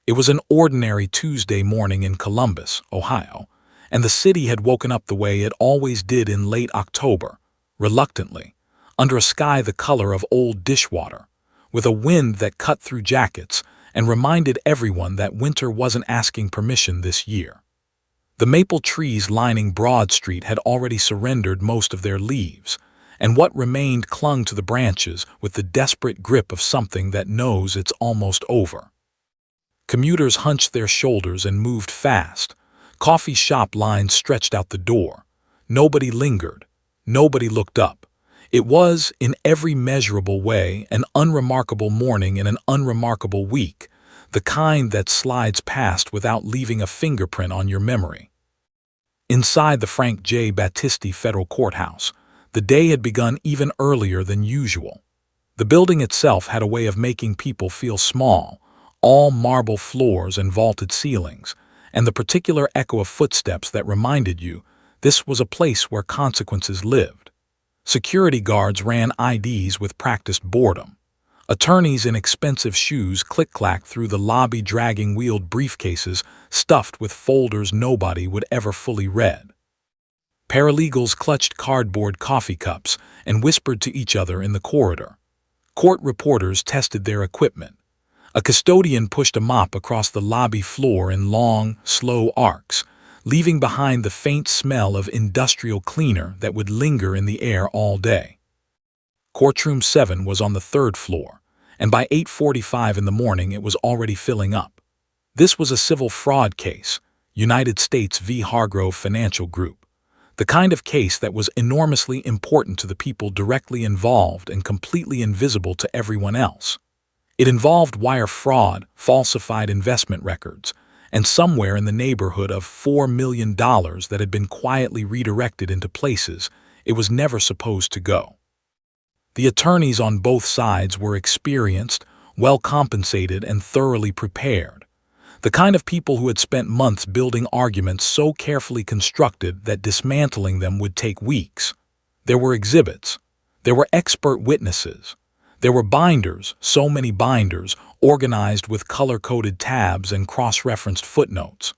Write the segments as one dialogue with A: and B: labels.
A: It was an ordinary Tuesday morning in Columbus, Ohio, and the city had woken up the way it always did in late October, reluctantly, under a sky the color of old dishwater, with a wind that cut through jackets and reminded everyone that winter wasn't asking permission this year. The maple trees lining Broad Street had already surrendered most of their leaves, and what remained clung to the branches with the desperate grip of something that knows it's almost over. Commuters hunched their shoulders and moved fast. Coffee shop lines stretched out the door. Nobody lingered. Nobody looked up. It was, in every measurable way, an unremarkable morning in an unremarkable week, the kind that slides past without leaving a fingerprint on your memory. Inside the Frank J. Battisti Federal Courthouse, the day had begun even earlier than usual. The building itself had a way of making people feel small, all marble floors and vaulted ceilings, and the particular echo of footsteps that reminded you this was a place where consequences lived. Security guards ran IDs with practiced boredom. Attorneys in expensive shoes click-clacked through the lobby dragging wheeled briefcases stuffed with folders nobody would ever fully read. Paralegals clutched cardboard coffee cups and whispered to each other in the corridor. Court reporters tested their equipment. A custodian pushed a mop across the lobby floor in long, slow arcs, leaving behind the faint smell of industrial cleaner that would linger in the air all day. Courtroom 7 was on the third floor, and by 8:45 in the morning it was already filling up. This was a civil fraud case, United States v. Hargrove Financial Group, the kind of case that was enormously important to the people directly involved and completely invisible to everyone else. It involved wire fraud, falsified investment records, and somewhere in the neighborhood of $4 million that had been quietly redirected into places it was never supposed to go. The attorneys on both sides were experienced, well compensated, and thoroughly prepared. The kind of people who had spent months building arguments so carefully constructed that dismantling them would take weeks. There were exhibits. There were expert witnesses. There were binders, so many binders, organized with color-coded tabs and cross-referenced footnotes.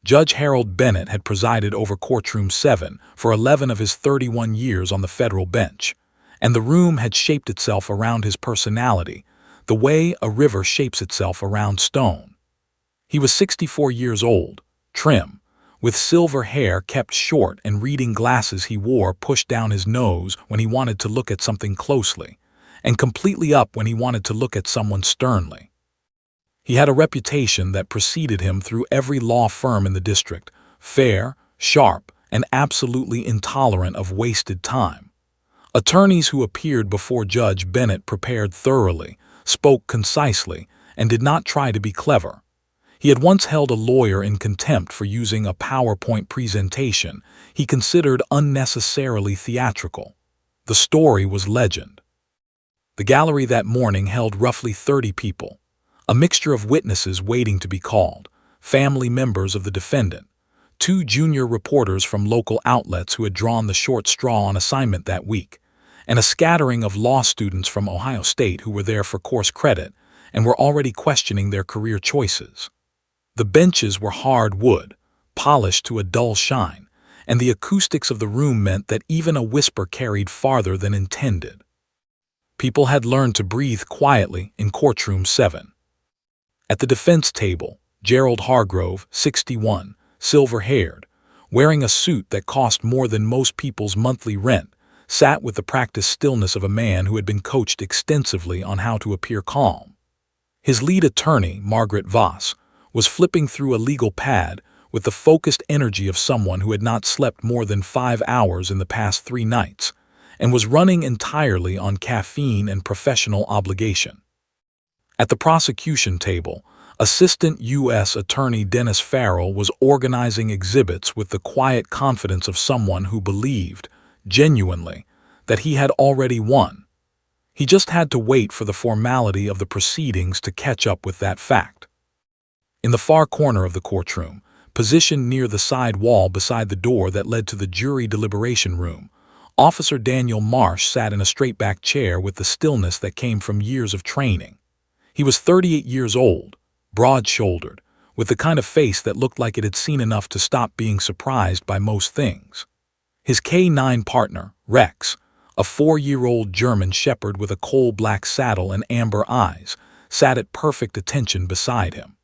A: Judge Harold Bennett had presided over Courtroom 7 for 11 of his 31 years on the federal bench, and the room had shaped itself around his personality, the way a river shapes itself around stone. He was 64 years old, trim, with silver hair kept short and reading glasses he wore pushed down his nose when he wanted to look at something closely, and completely up when he wanted to look at someone sternly. He had a reputation that preceded him through every law firm in the district, fair, sharp, and absolutely intolerant of wasted time. Attorneys who appeared before Judge Bennett prepared thoroughly, spoke concisely, and did not try to be clever. He had once held a lawyer in contempt for using a PowerPoint presentation he considered unnecessarily theatrical. The story was legend. The gallery that morning held roughly 30 people, a mixture of witnesses waiting to be called, family members of the defendant, 2 junior reporters from local outlets who had drawn the short straw on assignment that week, and a scattering of law students from Ohio State who were there for course credit and were already questioning their career choices. The benches were hard wood, polished to a dull shine, and the acoustics of the room meant that even a whisper carried farther than intended. People had learned to breathe quietly in Courtroom 7. At the defense table, Gerald Hargrove, 61, silver-haired, wearing a suit that cost more than most people's monthly rent, sat with the practiced stillness of a man who had been coached extensively on how to appear calm. His lead attorney, Margaret Voss, was flipping through a legal pad with the focused energy of someone who had not slept more than 5 hours in the past 3 nights, and was running entirely on caffeine and professional obligation. At the prosecution table, Assistant U.S. Attorney Dennis Farrell was organizing exhibits with the quiet confidence of someone who believed, genuinely, that he had already won. He just had to wait for the formality of the proceedings to catch up with that fact. In the far corner of the courtroom, positioned near the side wall beside the door that led to the jury deliberation room, Officer Daniel Marsh sat in a straight-back chair with the stillness that came from years of training. He was 38 years old, broad-shouldered, with the kind of face that looked like it had seen enough to stop being surprised by most things. His K9 partner, Rex, a 4-year-old German shepherd with a coal-black saddle and amber eyes, sat at perfect attention beside him.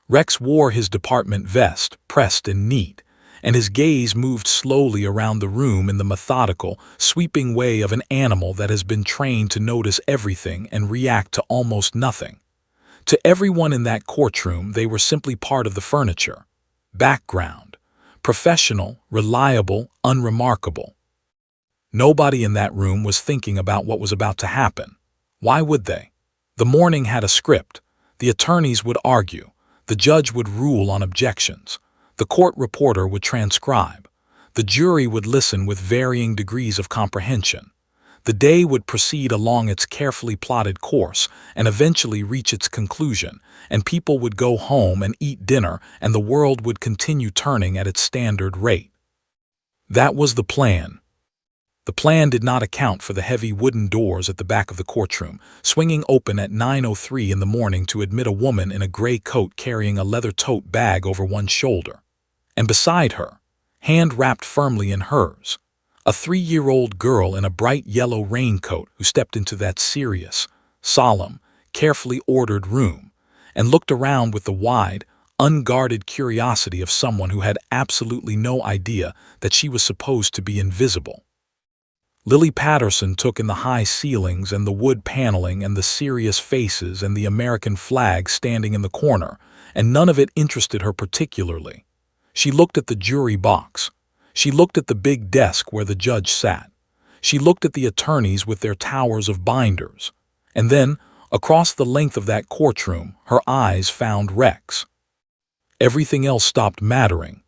A: Rex wore his department vest, pressed and neat, and his gaze moved slowly around the room in the methodical, sweeping way of an animal that has been trained to notice everything and react to almost nothing. To everyone in that courtroom, they were simply part of the furniture. Background: professional, reliable, unremarkable. Nobody in that room was thinking about what was about to happen. Why would they? The morning had a script. The attorneys would argue. The judge would rule on objections. The court reporter would transcribe. The jury would listen with varying degrees of comprehension. The day would proceed along its carefully plotted course and eventually reach its conclusion, and people would go home and eat dinner, and the world would continue turning at its standard rate. That was the plan. The plan did not account for the heavy wooden doors at the back of the courtroom, swinging open at 9:03 in the morning to admit a woman in a gray coat carrying a leather tote bag over one shoulder. And beside her, hand wrapped firmly in hers, a 3-year-old girl in a bright yellow raincoat who stepped into that serious, solemn, carefully ordered room and looked around with the wide, unguarded curiosity of someone who had absolutely no idea that she was supposed to be invisible. Lily Patterson took in the high ceilings and the wood paneling and the serious faces and the American flag standing in the corner, and none of it interested her particularly. She looked at the jury box. She looked at the big desk where the judge sat. She looked at the attorneys with their towers of binders. And then, across the length of that courtroom, her eyes found Rex. Everything else stopped mattering.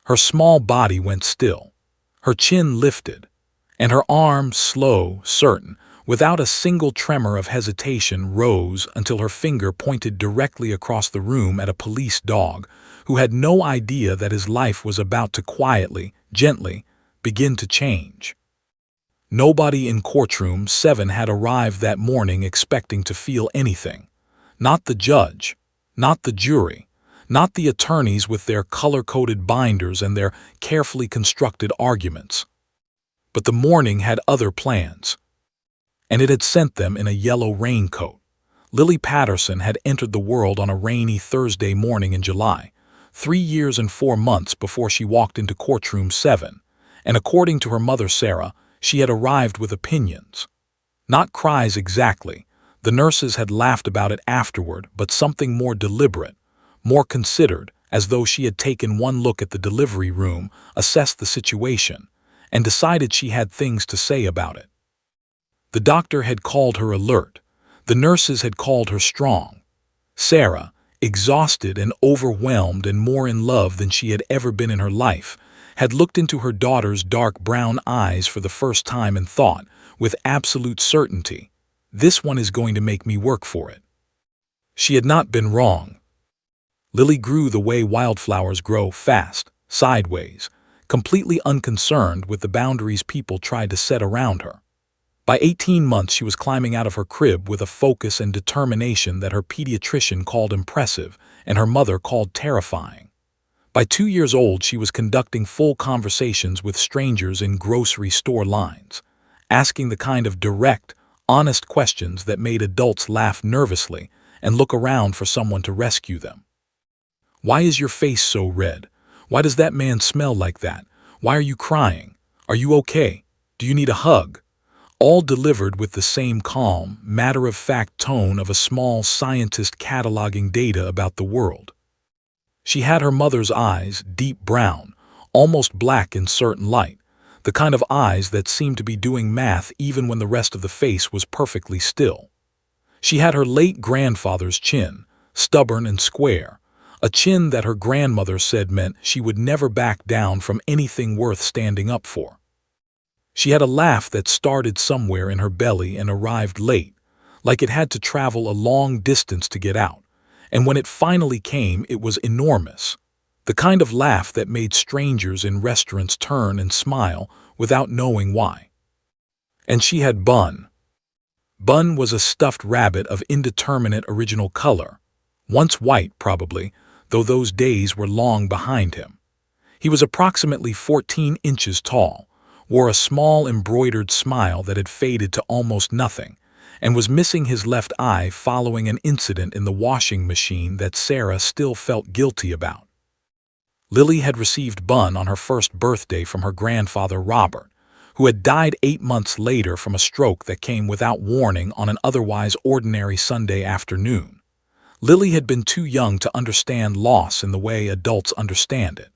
A: Her small body went still. Her chin lifted. And her arm, slow, certain, without a single tremor of hesitation, rose until her finger pointed directly across the room at a police dog who had no idea that his life was about to quietly, gently, begin to change. Nobody in courtroom 7 had arrived that morning expecting to feel anything. Not the judge, not the jury, not the attorneys with their color-coded binders and their carefully constructed arguments. But the morning had other plans, and it had sent them in a yellow raincoat. Lily Patterson had entered the world on a rainy Thursday morning in July, 3 years and 4 months before she walked into courtroom 7, and according to her mother Sarah, she had arrived with opinions. Not cries exactly. The nurses had laughed about it afterward, but something more deliberate, more considered, as though she had taken one look at the delivery room, assessed the situation, and decided she had things to say about it. The doctor had called her alert. The nurses had called her strong. Sarah, exhausted and overwhelmed and more in love than she had ever been in her life, had looked into her daughter's dark brown eyes for the first time and thought, with absolute certainty, "This one is going to make me work for it." She had not been wrong. Lily grew the way wildflowers grow, fast, sideways, completely unconcerned with the boundaries people tried to set around her. By 18 months she was climbing out of her crib with a focus and determination that her pediatrician called impressive and her mother called terrifying. By 2 years old she was conducting full conversations with strangers in grocery store lines, asking the kind of direct, honest questions that made adults laugh nervously and look around for someone to rescue them. "Why is your face so red? Why does that man smell like that? Why are you crying? Are you okay? Do you need a hug?" All delivered with the same calm, matter-of-fact tone of a small scientist cataloging data about the world. She had her mother's eyes, deep brown, almost black in certain light, the kind of eyes that seemed to be doing math even when the rest of the face was perfectly still. She had her late grandfather's chin, stubborn and square, a chin that her grandmother said meant she would never back down from anything worth standing up for. She had a laugh that started somewhere in her belly and arrived late, like it had to travel a long distance to get out, and when it finally came it was enormous, the kind of laugh that made strangers in restaurants turn and smile without knowing why. And she had Bun. Bun was a stuffed rabbit of indeterminate original color, Once white, probably, though those days were long behind him. He was approximately 14 inches tall, wore a small embroidered smile that had faded to almost nothing, and was missing his left eye following an incident in the washing machine that Sarah still felt guilty about. Lily had received Bun on her first birthday from her grandfather Robert, who had died 8 months later from a stroke that came without warning on an otherwise ordinary Sunday afternoon. Lily had been too young to understand loss in the way adults understand it,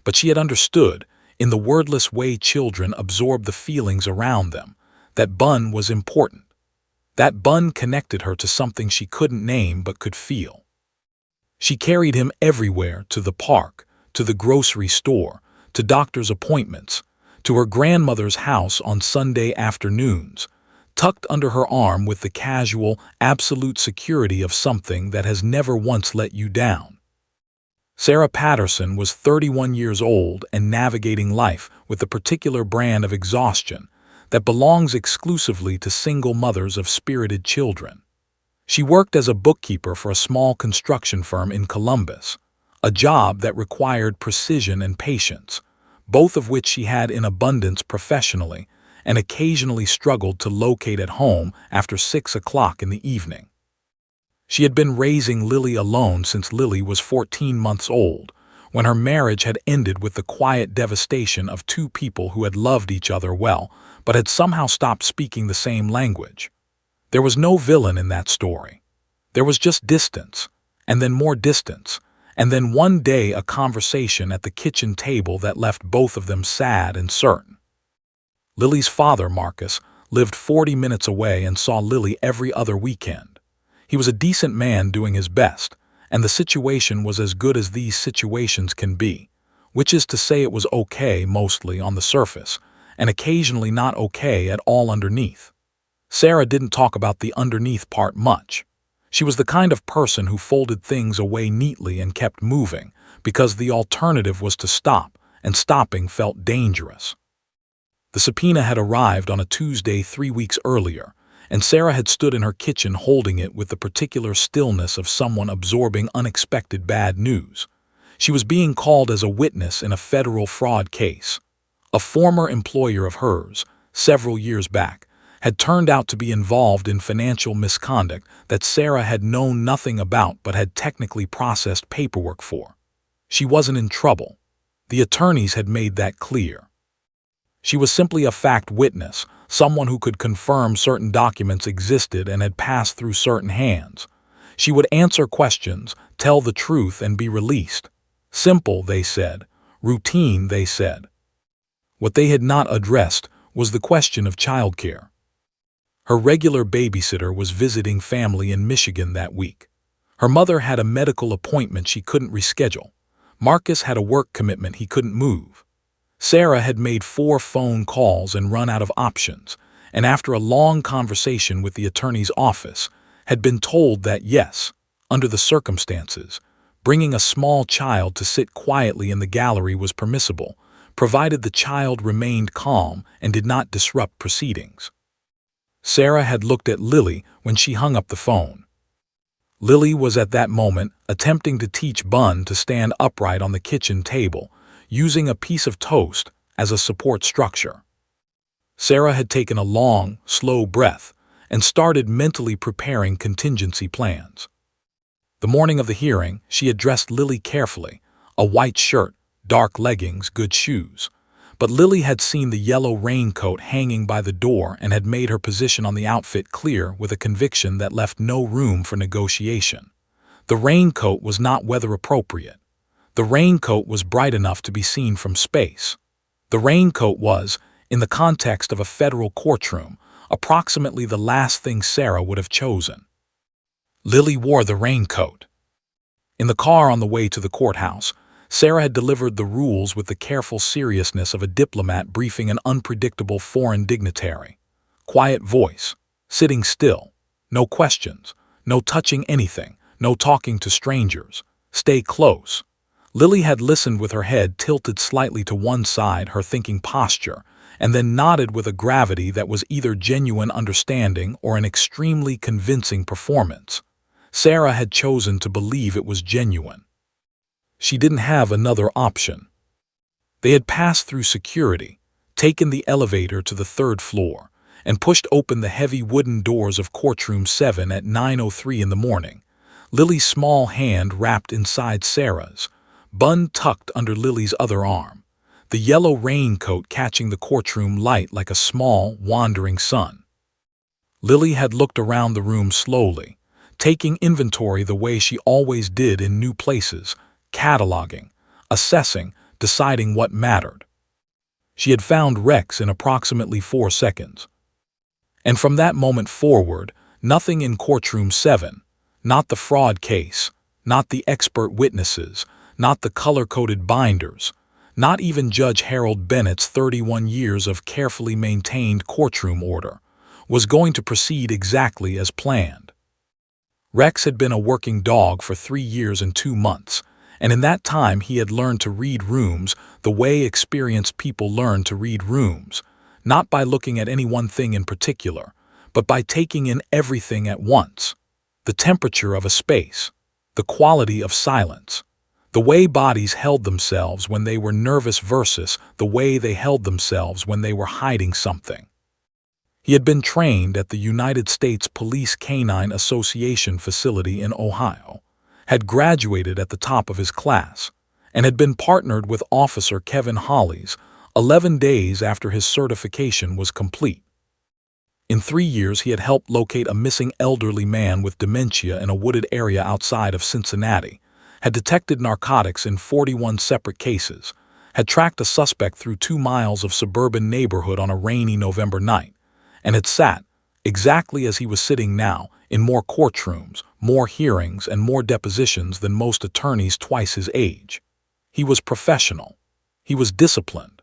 A: but she had understood, in the wordless way children absorb the feelings around them, that Bun was important. That Bun connected her to something she couldn't name but could feel. She carried him everywhere, to the park, to the grocery store, to doctor's appointments, to her grandmother's house on Sunday afternoons, tucked under her arm with the casual, absolute security of something that has never once let you down. Sarah Patterson was 31 years old and navigating life with a particular brand of exhaustion that belongs exclusively to single mothers of spirited children. She worked as a bookkeeper for a small construction firm in Columbus, a job that required precision and patience, both of which she had in abundance professionally, and occasionally struggled to locate at home after 6 o'clock in the evening. She had been raising Lily alone since Lily was 14 months old, when her marriage had ended with the quiet devastation of two people who had loved each other well, but had somehow stopped speaking the same language. There was no villain in that story. There was just distance, and then more distance, and then one day a conversation at the kitchen table that left both of them sad and certain. Lily's father, Marcus, lived 40 minutes away and saw Lily every other weekend. He was a decent man doing his best, and the situation was as good as these situations can be, which is to say it was okay mostly on the surface, and occasionally not okay at all underneath. Sarah didn't talk about the underneath part much. She was the kind of person who folded things away neatly and kept moving, because the alternative was to stop, and stopping felt dangerous. The subpoena had arrived on a Tuesday 3 weeks earlier, and Sarah had stood in her kitchen holding it with the particular stillness of someone absorbing unexpected bad news. She was being called as a witness in a federal fraud case. A former employer of hers, several years back, had turned out to be involved in financial misconduct that Sarah had known nothing about but had technically processed paperwork for. She wasn't in trouble. The attorneys had made that clear. She was simply a fact witness, someone who could confirm certain documents existed and had passed through certain hands. She would answer questions, tell the truth, and be released. Simple, they said. Routine, they said. What they had not addressed was the question of childcare. Her regular babysitter was visiting family in Michigan that week. Her mother had a medical appointment she couldn't reschedule. Marcus had a work commitment he couldn't move. Sarah had made 4 phone calls and run out of options, and after a long conversation with the attorney's office, had been told that yes, under the circumstances, bringing a small child to sit quietly in the gallery was permissible, provided the child remained calm and did not disrupt proceedings. Sarah had looked at Lily when she hung up the phone. Lily was at that moment attempting to teach Bun to stand upright on the kitchen table, using a piece of toast as a support structure. Sarah had taken a long, slow breath and started mentally preparing contingency plans. The morning of the hearing, she had dressed Lily carefully, a white shirt, dark leggings, good shoes. But Lily had seen the yellow raincoat hanging by the door and had made her position on the outfit clear with a conviction that left no room for negotiation. The raincoat was not weather appropriate. The raincoat was bright enough to be seen from space. The raincoat was, in the context of a federal courtroom, approximately the last thing Sarah would have chosen. Lily wore the raincoat. In the car on the way to the courthouse, Sarah had delivered the rules with the careful seriousness of a diplomat briefing an unpredictable foreign dignitary. Quiet voice, sitting still, no questions, no touching anything, no talking to strangers, stay close. Lily had listened with her head tilted slightly to one side, her thinking posture, and then nodded with a gravity that was either genuine understanding or an extremely convincing performance. Sarah had chosen to believe it was genuine. She didn't have another option. They had passed through security, taken the elevator to the third floor, and pushed open the heavy wooden doors of Courtroom 7 at 9:03 in the morning, Lily's small hand wrapped inside Sarah's, bun tucked under Lily's other arm, the yellow raincoat catching the courtroom light like a small, wandering sun. Lily had looked around the room slowly, taking inventory the way she always did in new places, cataloging, assessing, deciding what mattered. She had found Rex in approximately 4 seconds. And from that moment forward, nothing in Courtroom 7, not the fraud case, not the expert witnesses, not the color-coded binders, not even Judge Harold Bennett's 31 years of carefully maintained courtroom order, was going to proceed exactly as planned. Rex had been a working dog for 3 years and 2 months, and in that time he had learned to read rooms the way experienced people learn to read rooms, not by looking at any one thing in particular, but by taking in everything at once. The temperature of a space, the quality of silence, the way bodies held themselves when they were nervous versus the way they held themselves when they were hiding something. He had been trained at the United States Police Canine Association facility in Ohio, had graduated at the top of his class, and had been partnered with Officer Kevin Hollies 11 days after his certification was complete. In 3 years, he had helped locate a missing elderly man with dementia in a wooded area outside of Cincinnati, had detected narcotics in 41 separate cases, had tracked a suspect through 2 miles of suburban neighborhood on a rainy November night, and had sat, exactly as he was sitting now, in more courtrooms, more hearings, and more depositions than most attorneys twice his age. He was professional. He was disciplined.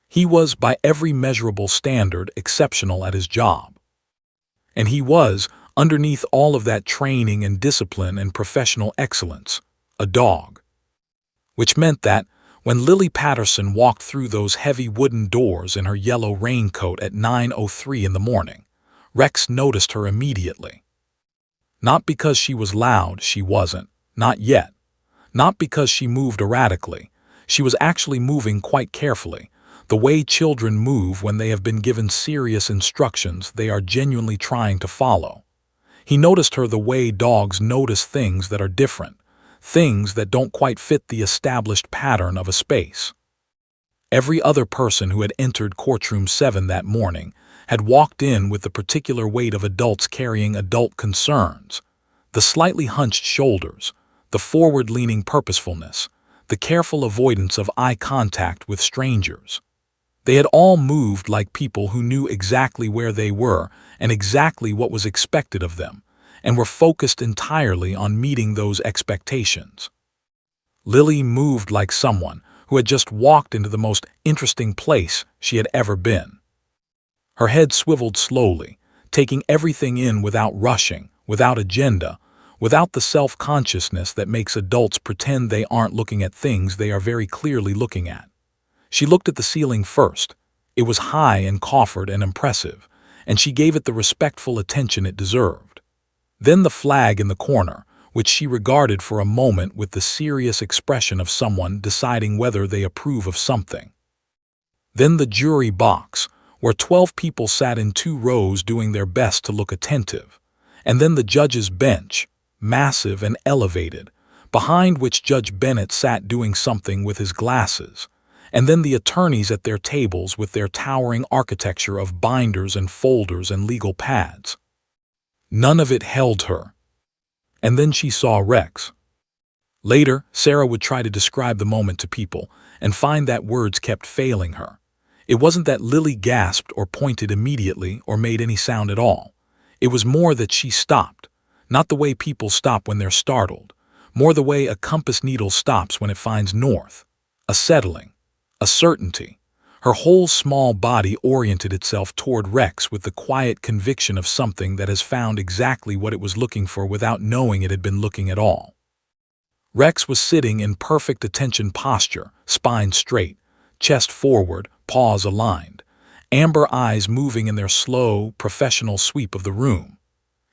A: He was, by every measurable standard, exceptional at his job. And he was, underneath all of that training and discipline and professional excellence, a dog. Which meant that, when Lily Patterson walked through those heavy wooden doors in her yellow raincoat at 9:03 in the morning, Rex noticed her immediately. Not because she was loud, she wasn't, not yet. Not because she moved erratically, she was actually moving quite carefully, the way children move when they have been given serious instructions they are genuinely trying to follow. He noticed her the way dogs notice things that are different, things that don't quite fit the established pattern of a space. Every other person who had entered Courtroom 7 that morning had walked in with the particular weight of adults carrying adult concerns, the slightly hunched shoulders, the forward-leaning purposefulness, the careful avoidance of eye contact with strangers. They had all moved like people who knew exactly where they were and exactly what was expected of them, and were focused entirely on meeting those expectations. Lily moved like someone who had just walked into the most interesting place she had ever been. Her head swiveled slowly, taking everything in without rushing, without agenda, without the self-consciousness that makes adults pretend they aren't looking at things they are very clearly looking at. She looked at the ceiling first. It was high and coffered and impressive, and she gave it the respectful attention it deserved. Then the flag in the corner, which she regarded for a moment with the serious expression of someone deciding whether they approve of something. Then the jury box, where 12 people sat in 2 rows doing their best to look attentive, and then the judge's bench, massive and elevated, behind which Judge Bennett sat doing something with his glasses, and then the attorneys at their tables with their towering architecture of binders and folders and legal pads. None of it held her. And then she saw Rex. Later, Sarah would try to describe the moment to people and find that words kept failing her. It wasn't that Lily gasped or pointed immediately or made any sound at all. It was more that she stopped, not the way people stop when they're startled, more the way a compass needle stops when it finds north, a settling, a certainty. Her whole small body oriented itself toward Rex with the quiet conviction of something that has found exactly what it was looking for without knowing it had been looking at all. Rex was sitting in perfect attention posture, spine straight, chest forward, paws aligned, amber eyes moving in their slow, professional sweep of the room.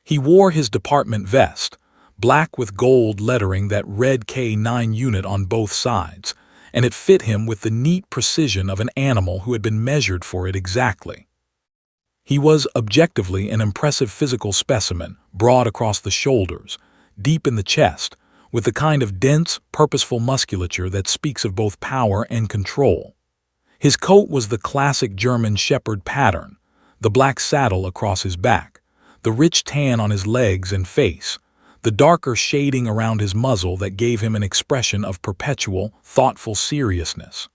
A: He wore his department vest, black with gold lettering that read K9 unit on both sides, and it fit him with the neat precision of an animal who had been measured for it exactly. He was objectively an impressive physical specimen, broad across the shoulders, deep in the chest, with the kind of dense, purposeful musculature that speaks of both power and control. His coat was the classic German shepherd pattern, the black saddle across his back, the rich tan on his legs and face, the darker shading around his muzzle that gave him an expression of perpetual, thoughtful seriousness.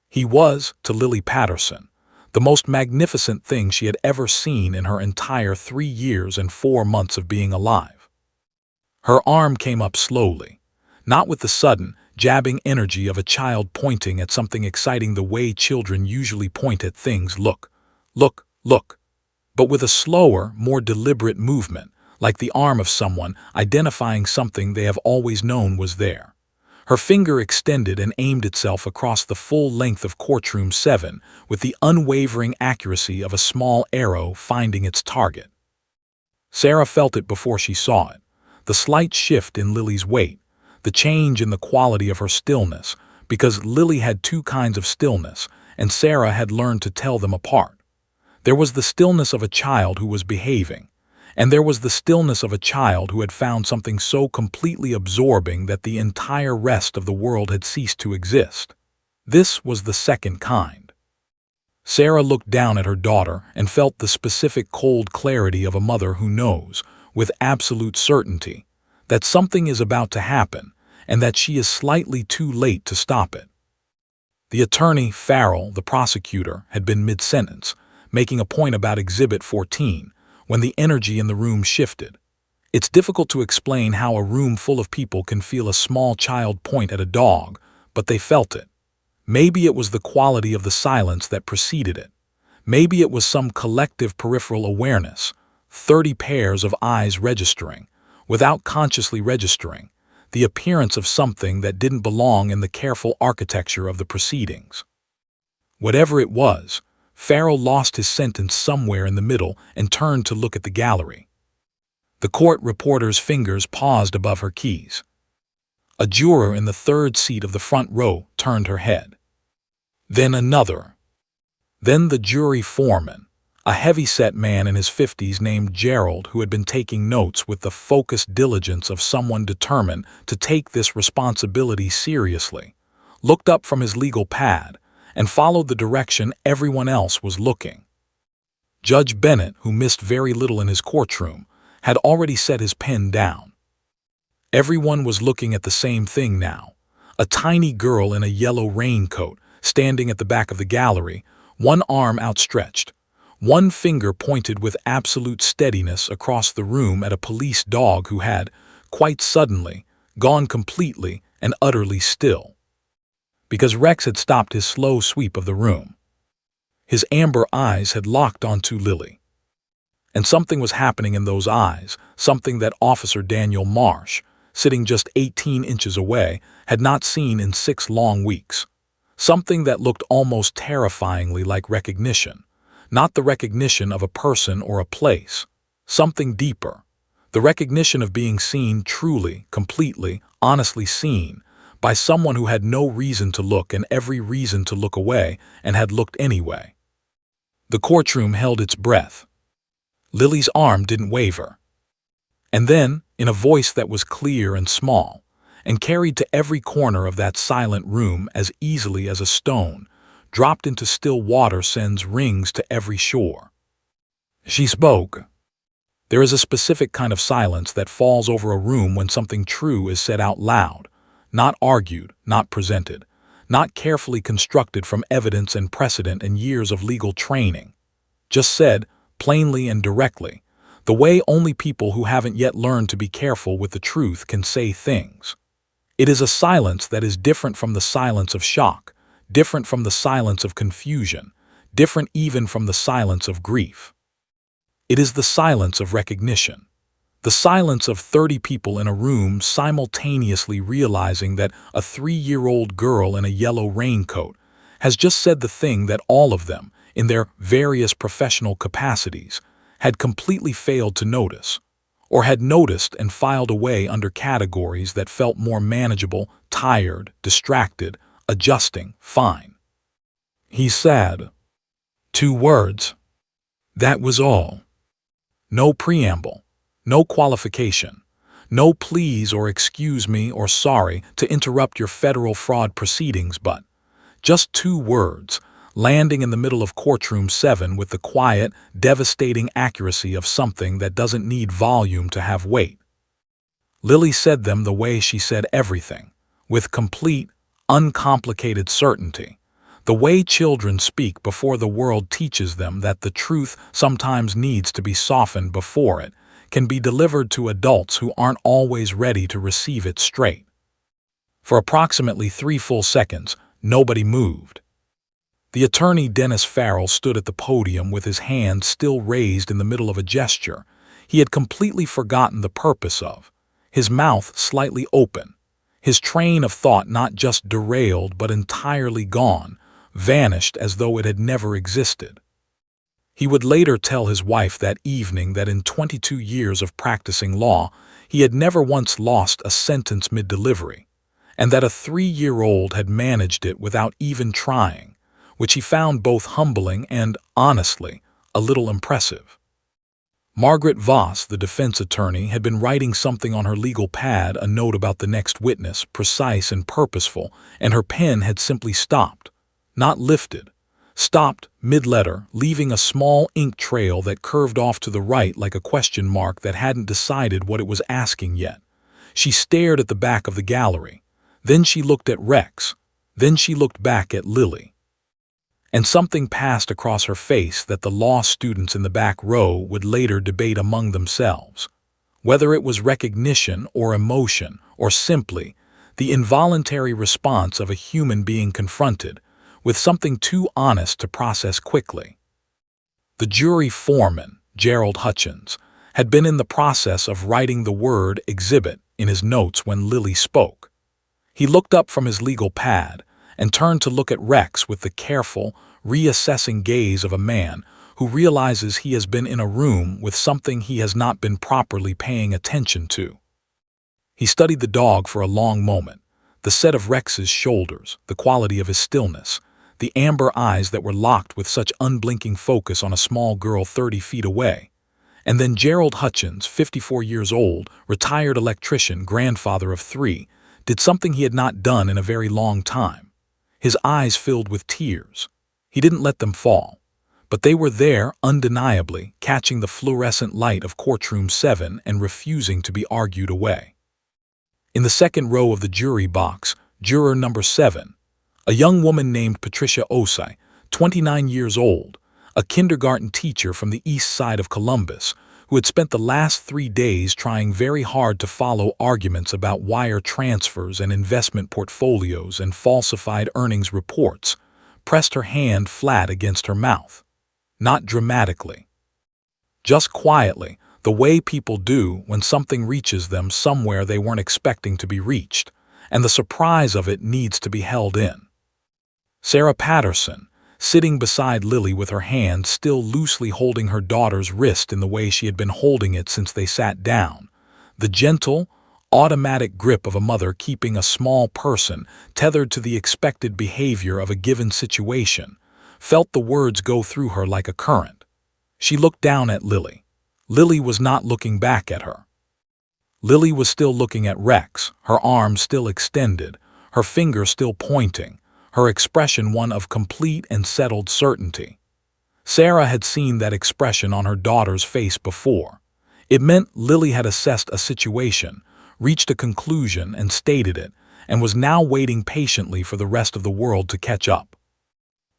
A: He was, to Lily Patterson, the most magnificent thing she had ever seen in her entire 3 years and 4 months of being alive. Her arm came up slowly, not with the sudden, jabbing energy of a child pointing at something exciting the way children usually point at things, look, but with a slower, more deliberate movement, like the arm of someone identifying something they have always known was there. Her finger extended and aimed itself across the full length of courtroom 7 with the unwavering accuracy of a small arrow finding its target. Sarah felt it before she saw it, the slight shift in Lily's weight, the change in the quality of her stillness, because Lily had 2 kinds of stillness, and Sarah had learned to tell them apart. There was the stillness of a child who was behaving, and there was the stillness of a child who had found something so completely absorbing that the entire rest of the world had ceased to exist. This was the second kind. Sarah looked down at her daughter and felt the specific cold clarity of a mother who knows, with absolute certainty, that something is about to happen and that she is slightly too late to stop it. The attorney, Farrell, the prosecutor, had been mid-sentence, making a point about Exhibit 14, when the energy in the room shifted. It's difficult to explain how a room full of people can feel a small child point at a dog, but they felt it. Maybe it was the quality of the silence that preceded it. Maybe it was some collective peripheral awareness, 30 pairs of eyes registering, without consciously registering, the appearance of something that didn't belong in the careful architecture of the proceedings. Whatever it was, Farrell lost his sentence somewhere in the middle and turned to look at the gallery. The court reporter's fingers paused above her keys. A juror in the 3rd seat of the front row turned her head. Then another. Then the jury foreman, a heavy-set man in his 50s named Gerald, who had been taking notes with the focused diligence of someone determined to take this responsibility seriously, looked up from his legal pad and followed the direction everyone else was looking. Judge Bennett, who missed very little in his courtroom, had already set his pen down. Everyone was looking at the same thing now, a tiny girl in a yellow raincoat standing at the back of the gallery, one arm outstretched, one finger pointed with absolute steadiness across the room at a police dog who had, quite suddenly, gone completely and utterly still. Because Rex had stopped his slow sweep of the room. His amber eyes had locked onto Lily. And something was happening in those eyes, something that Officer Daniel Marsh, sitting just 18 inches away, had not seen in 6 long weeks. Something that looked almost terrifyingly like recognition, not the recognition of a person or a place, something deeper, the recognition of being seen truly, completely, honestly seen, by someone who had no reason to look and every reason to look away and had looked anyway. The courtroom held its breath. Lily's arm didn't waver. And then, in a voice that was clear and small, and carried to every corner of that silent room as easily as a stone, dropped into still water sends rings to every shore. She spoke. There is a specific kind of silence that falls over a room when something true is said out loud, not argued, not presented, not carefully constructed from evidence and precedent and years of legal training. Just said, plainly and directly, the way only people who haven't yet learned to be careful with the truth can say things. It is a silence that is different from the silence of shock, different from the silence of confusion, different even from the silence of grief. It is the silence of recognition. The silence of 30 people in a room simultaneously realizing that a 3-year-old girl in a yellow raincoat has just said the thing that all of them, in their various professional capacities, had completely failed to notice, or had noticed and filed away under categories that felt more manageable: tired, distracted, adjusting, fine. He said 2 words. That was all. No preamble, no qualification, no please or excuse me or sorry to interrupt your federal fraud proceedings, but just 2 words, landing in the middle of courtroom 7 with the quiet, devastating accuracy of something that doesn't need volume to have weight. Lily said them the way she said everything, with complete, uncomplicated certainty, the way children speak before the world teaches them that the truth sometimes needs to be softened before it can be delivered to adults who aren't always ready to receive it straight. For approximately 3 full seconds, nobody moved. The attorney Dennis Farrell stood at the podium with his hand still raised in the middle of a gesture he had completely forgotten the purpose of, his mouth slightly open, his train of thought not just derailed but entirely gone, vanished as though it had never existed. He would later tell his wife that evening that in 22 years of practicing law, he had never once lost a sentence mid-delivery, and that a 3-year-old had managed it without even trying, which he found both humbling and, honestly, a little impressive. Margaret Voss, the defense attorney, had been writing something on her legal pad, a note about the next witness, precise and purposeful, and her pen had simply stopped, not lifted, stopped mid-letter, leaving a small ink trail that curved off to the right like a question mark that hadn't decided what it was asking yet. She stared at the back of the gallery. Then she looked at Rex. Then she looked back at Lily. And something passed across her face that the law students in the back row would later debate among themselves. Whether it was recognition or emotion or simply the involuntary response of a human being confronted with something too honest to process quickly. The jury foreman, Gerald Hutchins, had been in the process of writing the word exhibit in his notes when Lily spoke. He looked up from his legal pad and turned to look at Rex with the careful, reassessing gaze of a man who realizes he has been in a room with something he has not been properly paying attention to. He studied the dog for a long moment, the set of Rex's shoulders, the quality of his stillness, the amber eyes that were locked with such unblinking focus on a small girl 30 feet away. And then Gerald Hutchins, 54 years old, retired electrician, grandfather of 3, did something he had not done in a very long time. His eyes filled with tears. He didn't let them fall, but they were there undeniably, catching the fluorescent light of courtroom 7 and refusing to be argued away. In the second row of the jury box, juror number 7, a young woman named Patricia Osei, 29 years old, a kindergarten teacher from the east side of Columbus, who had spent the last 3 days trying very hard to follow arguments about wire transfers and investment portfolios and falsified earnings reports, pressed her hand flat against her mouth. Not dramatically. Just quietly, the way people do when something reaches them somewhere they weren't expecting to be reached, and the surprise of it needs to be held in. Sarah Patterson, sitting beside Lily with her hand still loosely holding her daughter's wrist in the way she had been holding it since they sat down, the gentle, automatic grip of a mother keeping a small person tethered to the expected behavior of a given situation, felt the words go through her like a current. She looked down at Lily. Lily was not looking back at her. Lily was still looking at Rex, her arm still extended, her finger still pointing, her expression one of complete and settled certainty. Sarah had seen that expression on her daughter's face before. It meant Lily had assessed a situation, reached a conclusion and stated it, and was now waiting patiently for the rest of the world to catch up.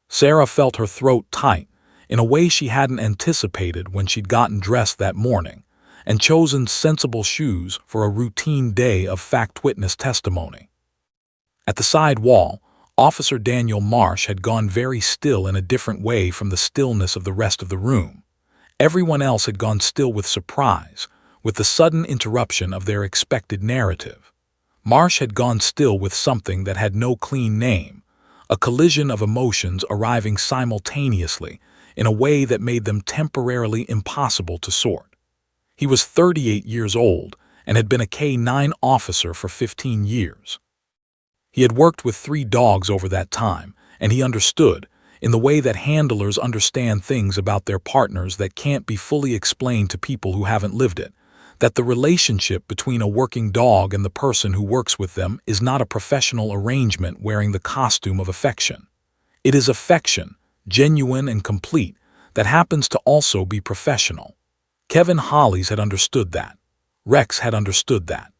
A: Sarah felt her throat tight, in a way she hadn't anticipated when she'd gotten dressed that morning, and chosen sensible shoes for a routine day of fact-witness testimony. At the side wall, Officer Daniel Marsh had gone very still in a different way from the stillness of the rest of the room. Everyone else had gone still with surprise, with the sudden interruption of their expected narrative. Marsh had gone still with something that had no clean name, a collision of emotions arriving simultaneously in a way that made them temporarily impossible to sort. He was 38 years old and had been a K-9 officer for 15 years. He had worked with 3 dogs over that time, and he understood, in the way that handlers understand things about their partners that can't be fully explained to people who haven't lived it, that the relationship between a working dog and the person who works with them is not a professional arrangement wearing the costume of affection. It is affection, genuine and complete, that happens to also be professional. Kevin Hollis had understood that. Rex had understood that.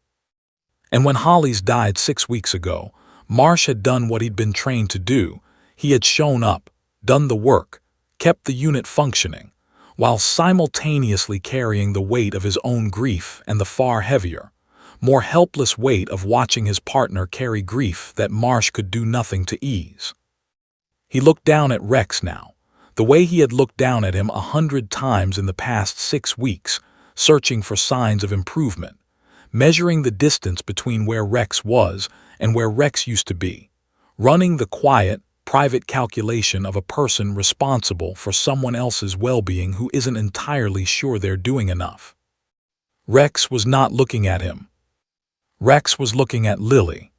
A: And when Hollis died 6 weeks ago, Marsh had done what he'd been trained to do. He had shown up, done the work, kept the unit functioning, while simultaneously carrying the weight of his own grief and the far heavier, more helpless weight of watching his partner carry grief that Marsh could do nothing to ease. He looked down at Rex now, the way he had looked down at him 100 times in the past 6 weeks, searching for signs of improvement, measuring the distance between where Rex was and where Rex used to be, running the quiet, private calculation of a person responsible for someone else's well-being who isn't entirely sure they're doing enough. Rex was not looking at him. Rex was looking at Lily.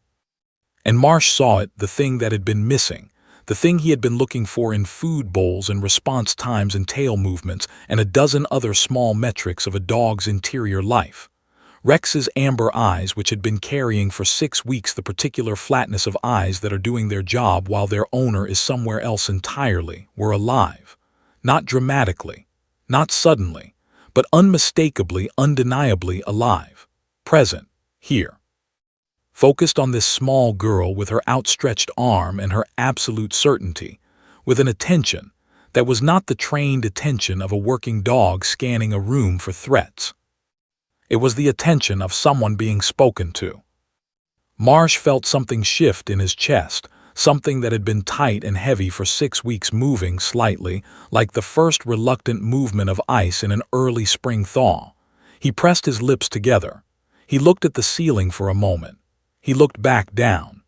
A: And Marsh saw it, the thing that had been missing, the thing he had been looking for in food bowls and response times and tail movements and a dozen other small metrics of a dog's interior life. Rex's amber eyes, which had been carrying for 6 weeks the particular flatness of eyes that are doing their job while their owner is somewhere else entirely, were alive. Not dramatically, not suddenly, but unmistakably, undeniably alive. Present, here. Focused on this small girl with her outstretched arm and her absolute certainty, with an attention that was not the trained attention of a working dog scanning a room for threats. It was the attention of someone being spoken to. Marsh felt something shift in his chest, something that had been tight and heavy for 6 weeks moving slightly, like the first reluctant movement of ice in an early spring thaw. He pressed his lips together. He looked at the ceiling for a moment. He looked back down.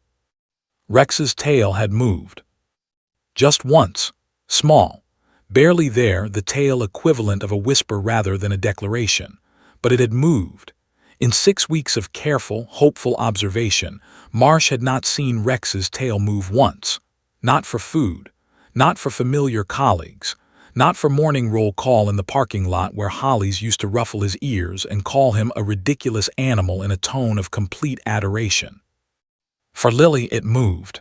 A: Rex's tail had moved. Just once, small, barely there, the tail equivalent of a whisper rather than a declaration. But it had moved. In 6 weeks of careful, hopeful observation, Marsh had not seen Rex's tail move once. Not for food, not for familiar colleagues, not for morning roll call in the parking lot where Hollis used to ruffle his ears and call him a ridiculous animal in a tone of complete adoration. For Lily it moved.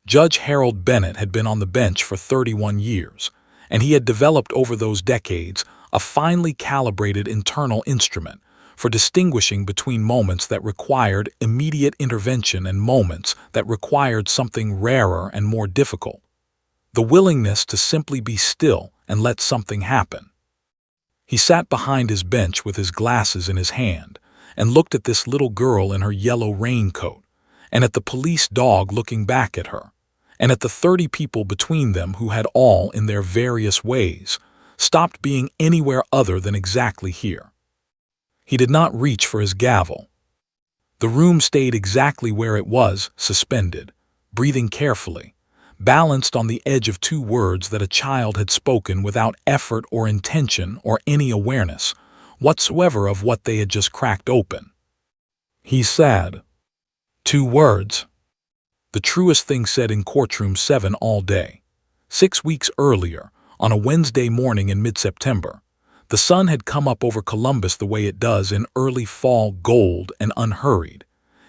A: Judge Harold Bennett had been on the bench for 31 years, and he had developed over those decades a finely calibrated internal instrument for distinguishing between moments that required immediate intervention and moments that required something rarer and more difficult. The willingness to simply be still and let something happen. He sat behind his bench with his glasses in his hand and looked at this little girl in her yellow raincoat, and at the police dog looking back at her, and at the 30 people between them who had all, in their various ways, stopped being anywhere other than exactly here. He did not reach for his gavel. The room stayed exactly where it was, suspended, breathing carefully, balanced on the edge of 2 words that a child had spoken without effort or intention or any awareness whatsoever of what they had just cracked open. He said, 2 words. The truest thing said in courtroom 7 all day. 6 weeks earlier, on a Wednesday morning in mid-September, the sun had come up over Columbus the way it does in early fall, gold and unhurried,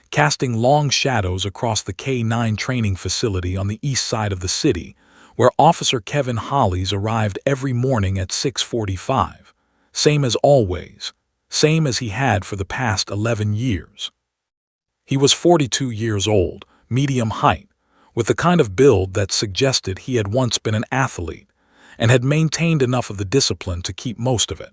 A: casting long shadows across the K-9 training facility on the east side of the city, where Officer Kevin Hollis arrived every morning at 6:45, same as always, same as he had for the past 11 years. He was 42 years old, medium height, with the kind of build that suggested he had once been an athlete, and had maintained enough of the discipline to keep most of it.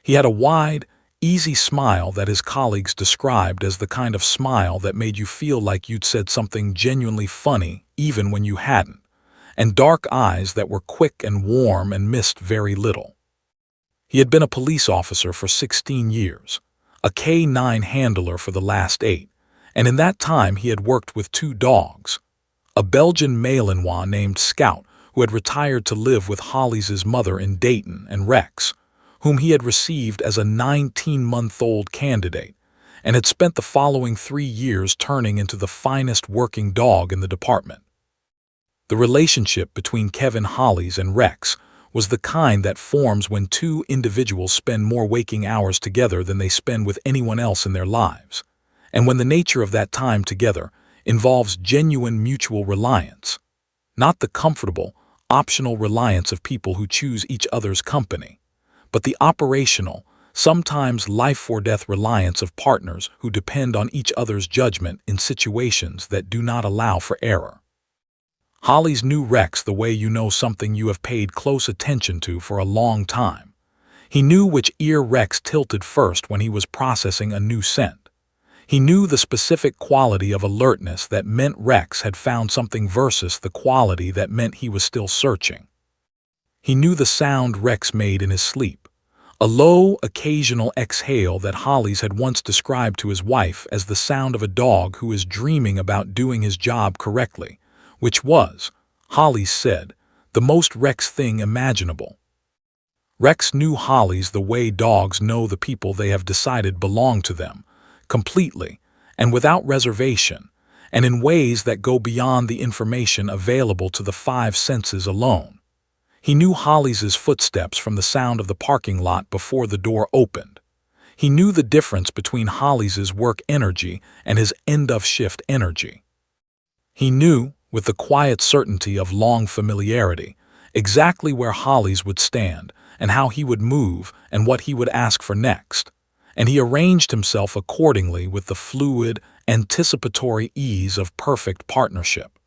A: He had a wide, easy smile that his colleagues described as the kind of smile that made you feel like you'd said something genuinely funny even when you hadn't, and dark eyes that were quick and warm and missed very little. He had been a police officer for 16 years, a K-9 handler for the last 8, and in that time he had worked with 2 dogs, a Belgian Malinois named Scout, who had retired to live with Hollis's mother in Dayton, and Rex, whom he had received as a 19-month-old candidate, and had spent the following 3 years turning into the finest working dog in the department. The relationship between Kevin Hollis and Rex was the kind that forms when two individuals spend more waking hours together than they spend with anyone else in their lives, and when the nature of that time together involves genuine mutual reliance, not the comfortable, optional reliance of people who choose each other's company, but the operational, sometimes life-or-death reliance of partners who depend on each other's judgment in situations that do not allow for error. Hollis knew Rex the way you know something you have paid close attention to for a long time. He knew which ear Rex tilted first when he was processing a new scent. He knew the specific quality of alertness that meant Rex had found something versus the quality that meant he was still searching. He knew the sound Rex made in his sleep, a low, occasional exhale that Hollis had once described to his wife as the sound of a dog who is dreaming about doing his job correctly, which was, Hollis said, the most Rex thing imaginable. Rex knew Hollis the way dogs know the people they have decided belong to them, completely and without reservation, and in ways that go beyond the information available to the 5 senses alone. He knew Hollis's footsteps from the sound of the parking lot before the door opened. He knew the difference between Hollis's work energy and his end-of-shift energy. He knew, with the quiet certainty of long familiarity, exactly where Hollis would stand and how he would move and what he would ask for next, and he arranged himself accordingly with the fluid, anticipatory ease of perfect partnership.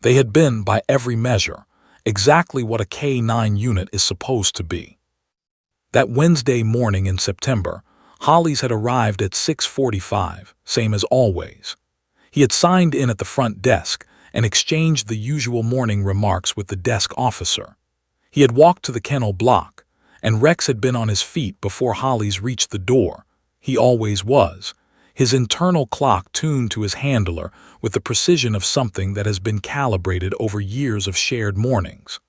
A: They had been, by every measure, exactly what a K-9 unit is supposed to be. That Wednesday morning in September, Hollis had arrived at 6:45, same as always. He had signed in at the front desk and exchanged the usual morning remarks with the desk officer. He had walked to the kennel block, and Rex had been on his feet before Hollis reached the door. He always was, his internal clock tuned to his handler with the precision of something that has been calibrated over years of shared mornings.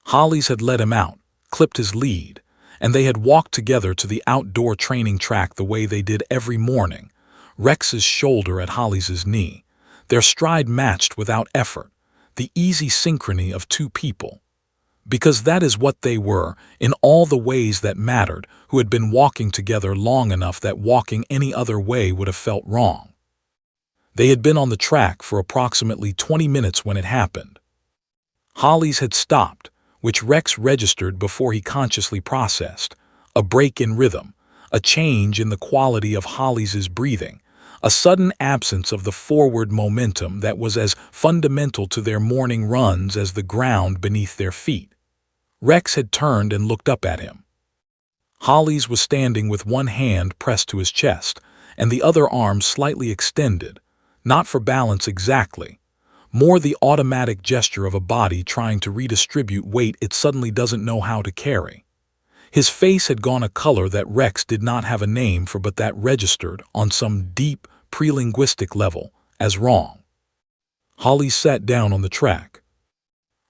A: Hollis had let him out, clipped his lead, and they had walked together to the outdoor training track the way they did every morning, Rex's shoulder at Hollis's knee, their stride matched without effort, the easy synchrony of two people. Because that is what they were, in all the ways that mattered, who had been walking together long enough that walking any other way would have felt wrong. They had been on the track for approximately 20 minutes when it happened. Hollis had stopped, which Rex registered before he consciously processed, a break in rhythm, a change in the quality of Hollis's breathing, a sudden absence of the forward momentum that was as fundamental to their morning runs as the ground beneath their feet. Rex had turned and looked up at him. Hollis was standing with one hand pressed to his chest and the other arm slightly extended, not for balance exactly, more the automatic gesture of a body trying to redistribute weight it suddenly doesn't know how to carry. His face had gone a color that Rex did not have a name for, but that registered, on some deep, pre-linguistic level, as wrong. Hollis sat down on the track.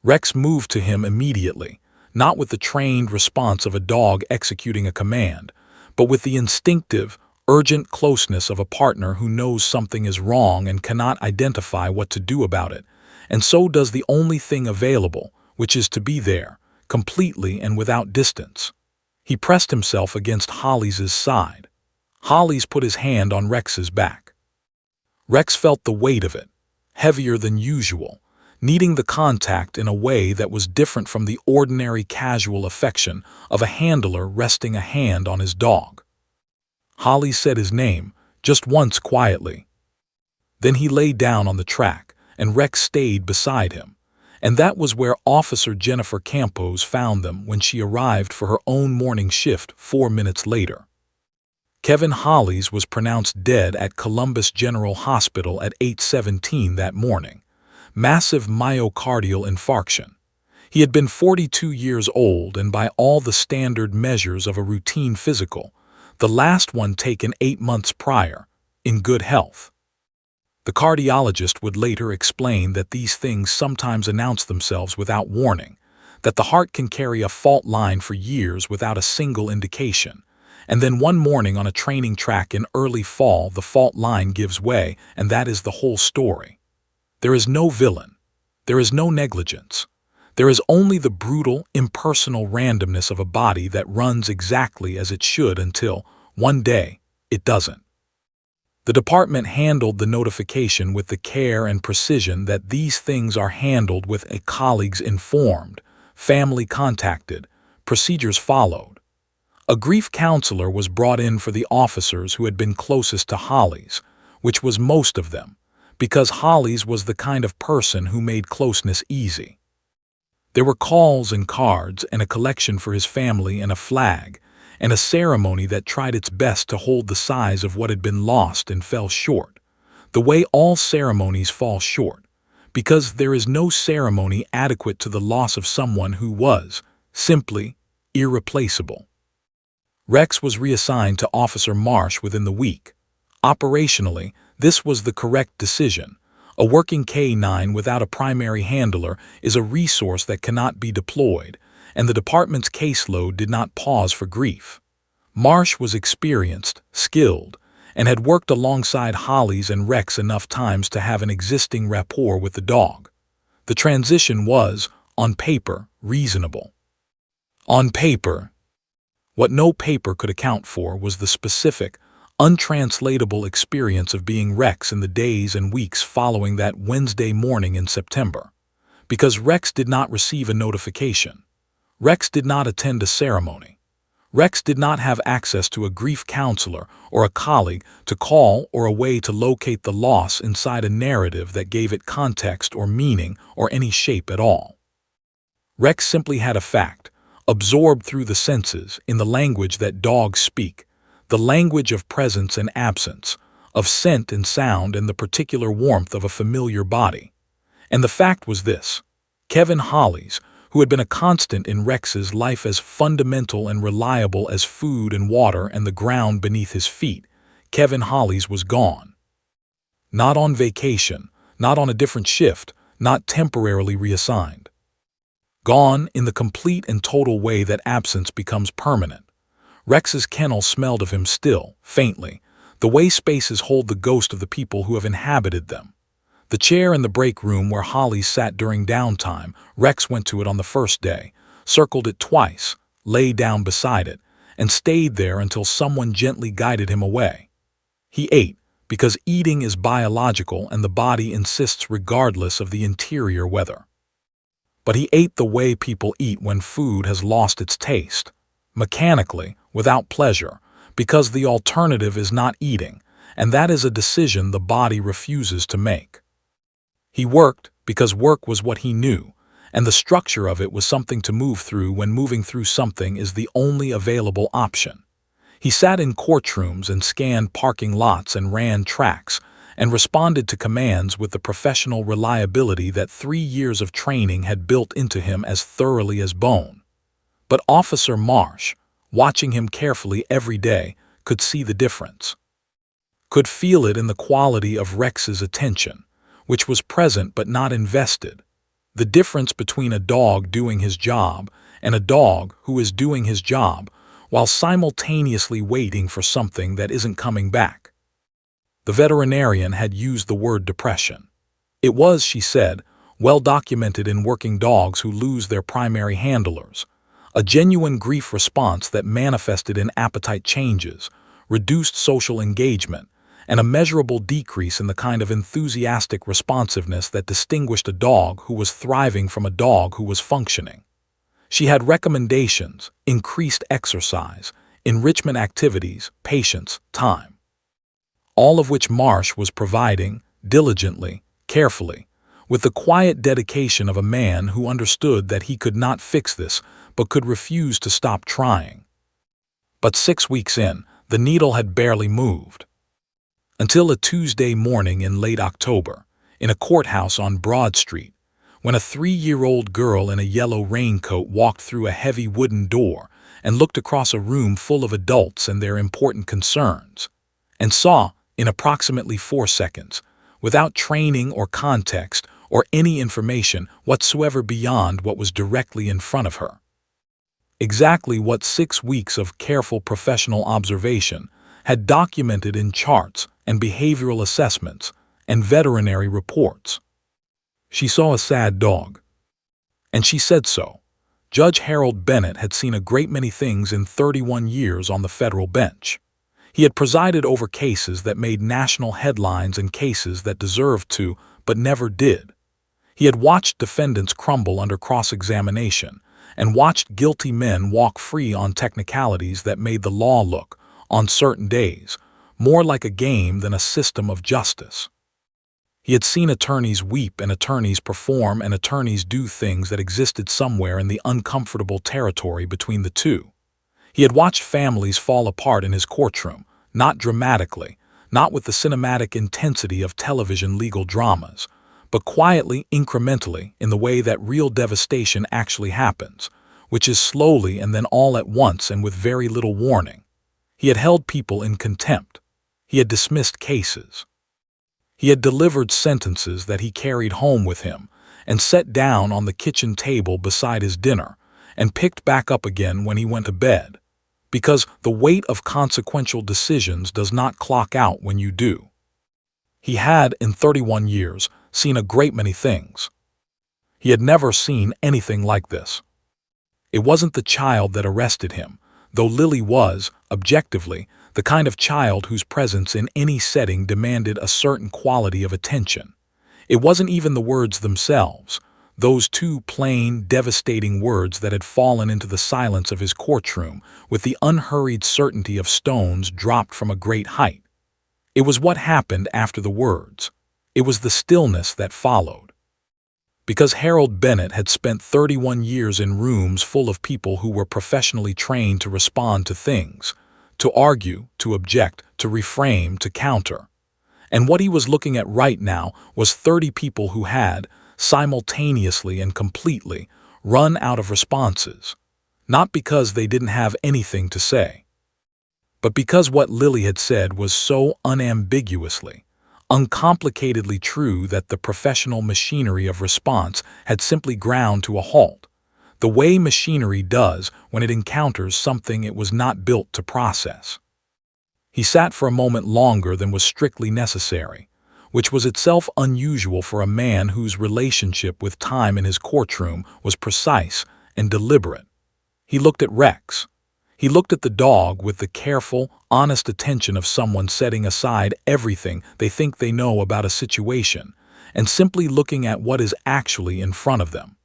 A: Rex moved to him immediately, not with the trained response of a dog executing a command, but with the instinctive, urgent closeness of a partner who knows something is wrong and cannot identify what to do about it, and so does the only thing available, which is to be there, completely and without distance. He pressed himself against Hollis's side. Hollis put his hand on Rex's back. Rex felt the weight of it, heavier than usual, needing the contact in a way that was different from the ordinary casual affection of a handler resting a hand on his dog. Hollis said his name, just once quietly. Then he lay down on the track, and Rex stayed beside him. And that was where Officer Jennifer Campos found them when she arrived for her own morning shift 4 minutes later. Kevin Hollis was pronounced dead at Columbus General Hospital at 8:17 that morning. Massive myocardial infarction. He had been 42 years old and by all the standard measures of a routine physical, the last one taken 8 months prior, in good health. The cardiologist would later explain that these things sometimes announce themselves without warning, that the heart can carry a fault line for years without a single indication. And then one morning on a training track in early fall, the fault line gives way, and that is the whole story. There is no villain. There is no negligence. There is only the brutal, impersonal randomness of a body that runs exactly as it should until, one day, it doesn't. The department handled the notification with the care and precision that these things are handled, with a colleagues informed, family contacted, procedures followed. A grief counselor was brought in for the officers who had been closest to Hollis, which was most of them, because Hollis was the kind of person who made closeness easy. There were calls and cards and a collection for his family and a flag, and a ceremony that tried its best to hold the size of what had been lost and fell short, the way all ceremonies fall short, because there is no ceremony adequate to the loss of someone who was, simply, irreplaceable. Rex was reassigned to Officer Marsh within the week. Operationally, this was the correct decision. A working K-9 without a primary handler is a resource that cannot be deployed, and the department's caseload did not pause for grief. Marsh was experienced, skilled, and had worked alongside Hollis and Rex enough times to have an existing rapport with the dog. The transition was, on paper, reasonable. On paper. What no paper could account for was the specific, untranslatable experience of being Rex in the days and weeks following that Wednesday morning in September. Because Rex did not receive a notification. Rex did not attend a ceremony. Rex did not have access to a grief counselor or a colleague to call or a way to locate the loss inside a narrative that gave it context or meaning or any shape at all. Rex simply had a fact, absorbed through the senses in the language that dogs speak, the language of presence and absence, of scent and sound and the particular warmth of a familiar body. And the fact was this: Kevin Hollis, who had been a constant in Rex's life, as fundamental and reliable as food and water and the ground beneath his feet, Kevin Hollis was gone. Not on vacation, not on a different shift, not temporarily reassigned. Gone in the complete and total way that absence becomes permanent. Rex's kennel smelled of him still, faintly, the way spaces hold the ghost of the people who have inhabited them. The chair in the break room where Hollis sat during downtime, Rex went to it on the first day, circled it twice, lay down beside it, and stayed there until someone gently guided him away. He ate, because eating is biological and the body insists regardless of the interior weather. But he ate the way people eat when food has lost its taste, mechanically, without pleasure, because the alternative is not eating, and that is a decision the body refuses to make. He worked because work was what he knew, and the structure of it was something to move through when moving through something is the only available option. He sat in courtrooms and scanned parking lots and ran tracks, and responded to commands with the professional reliability that 3 years of training had built into him as thoroughly as bone. But Officer Marsh, watching him carefully every day, could see the difference. Could feel it in the quality of Rex's attention, which was present but not invested. The difference between a dog doing his job and a dog who is doing his job while simultaneously waiting for something that isn't coming back. The veterinarian had used the word depression. It was, she said, well documented in working dogs who lose their primary handlers. A genuine grief response that manifested in appetite changes, reduced social engagement, and a measurable decrease in the kind of enthusiastic responsiveness that distinguished a dog who was thriving from a dog who was functioning. She had recommendations: increased exercise, enrichment activities, patience, time. All of which Marsh was providing, diligently, carefully, with the quiet dedication of a man who understood that he could not fix this, but could refuse to stop trying. But 6 weeks in, the needle had barely moved. Until a Tuesday morning in late October, in a courthouse on Broad Street, when a 3-year-old girl in a yellow raincoat walked through a heavy wooden door and looked across a room full of adults and their important concerns, and saw, in approximately 4 seconds, without training or context or any information whatsoever beyond what was directly in front of her. Exactly what 6 weeks of careful professional observation had documented in charts and behavioral assessments and veterinary reports. She saw a sad dog. And she said so. Judge Harold Bennett had seen a great many things in 31 years on the federal bench. He had presided over cases that made national headlines and cases that deserved to, but never did. He had watched defendants crumble under cross-examination and watched guilty men walk free on technicalities that made the law look, on certain days, more like a game than a system of justice. He had seen attorneys weep and attorneys perform and attorneys do things that existed somewhere in the uncomfortable territory between the two. He had watched families fall apart in his courtroom, not dramatically, not with the cinematic intensity of television legal dramas, but quietly, incrementally, in the way that real devastation actually happens, which is slowly and then all at once and with very little warning. He had held people in contempt. He had dismissed cases. He had delivered sentences that he carried home with him and set down on the kitchen table beside his dinner and picked back up again when he went to bed, because the weight of consequential decisions does not clock out when you do. He had, in 31 years, seen a great many things. He had never seen anything like this. It wasn't the child that arrested him, though Lily was, objectively, the kind of child whose presence in any setting demanded a certain quality of attention. It wasn't even the words themselves, those two plain, devastating words that had fallen into the silence of his courtroom with the unhurried certainty of stones dropped from a great height. It was what happened after the words. It was the stillness that followed. Because Harold Bennett had spent 31 years in rooms full of people who were professionally trained to respond to things, to argue, to object, to reframe, to counter. And what he was looking at right now was 30 people who had, simultaneously and completely, run out of responses, not because they didn't have anything to say, but because what Lily had said was so unambiguously, uncomplicatedly true that the professional machinery of response had simply ground to a halt, the way machinery does when it encounters something it was not built to process. He sat for a moment longer than was strictly necessary, which was itself unusual for a man whose relationship with time in his courtroom was precise and deliberate. He looked at Rex. He looked at the dog with the careful, honest attention of someone setting aside everything they think they know about a situation and simply looking at what is actually in front of them.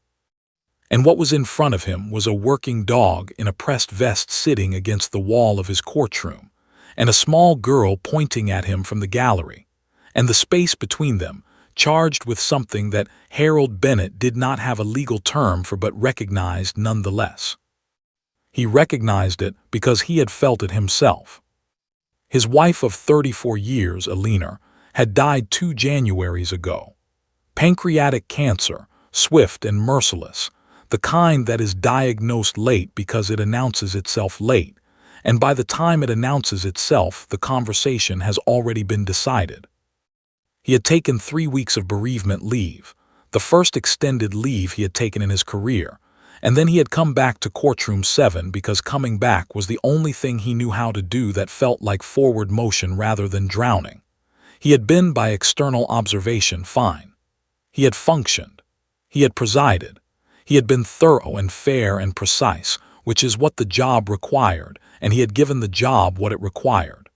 A: And what was in front of him was a working dog in a pressed vest sitting against the wall of his courtroom, and a small girl pointing at him from the gallery, and the space between them, charged with something that Harold Bennett did not have a legal term for but recognized nonetheless. He recognized it because he had felt it himself. His wife of 34 years, Eleanor, had died 2 Januaries ago. Pancreatic cancer, swift and merciless, the kind that is diagnosed late because it announces itself late, and by the time it announces itself, the conversation has already been decided. He had taken 3 weeks of bereavement leave, the first extended leave he had taken in his career, and then he had come back to courtroom 7 because coming back was the only thing he knew how to do that felt like forward motion rather than drowning. He had been, by external observation, fine. He had functioned. He had presided. He had been thorough and fair and precise, which is what the job required, and he had given the job what it required.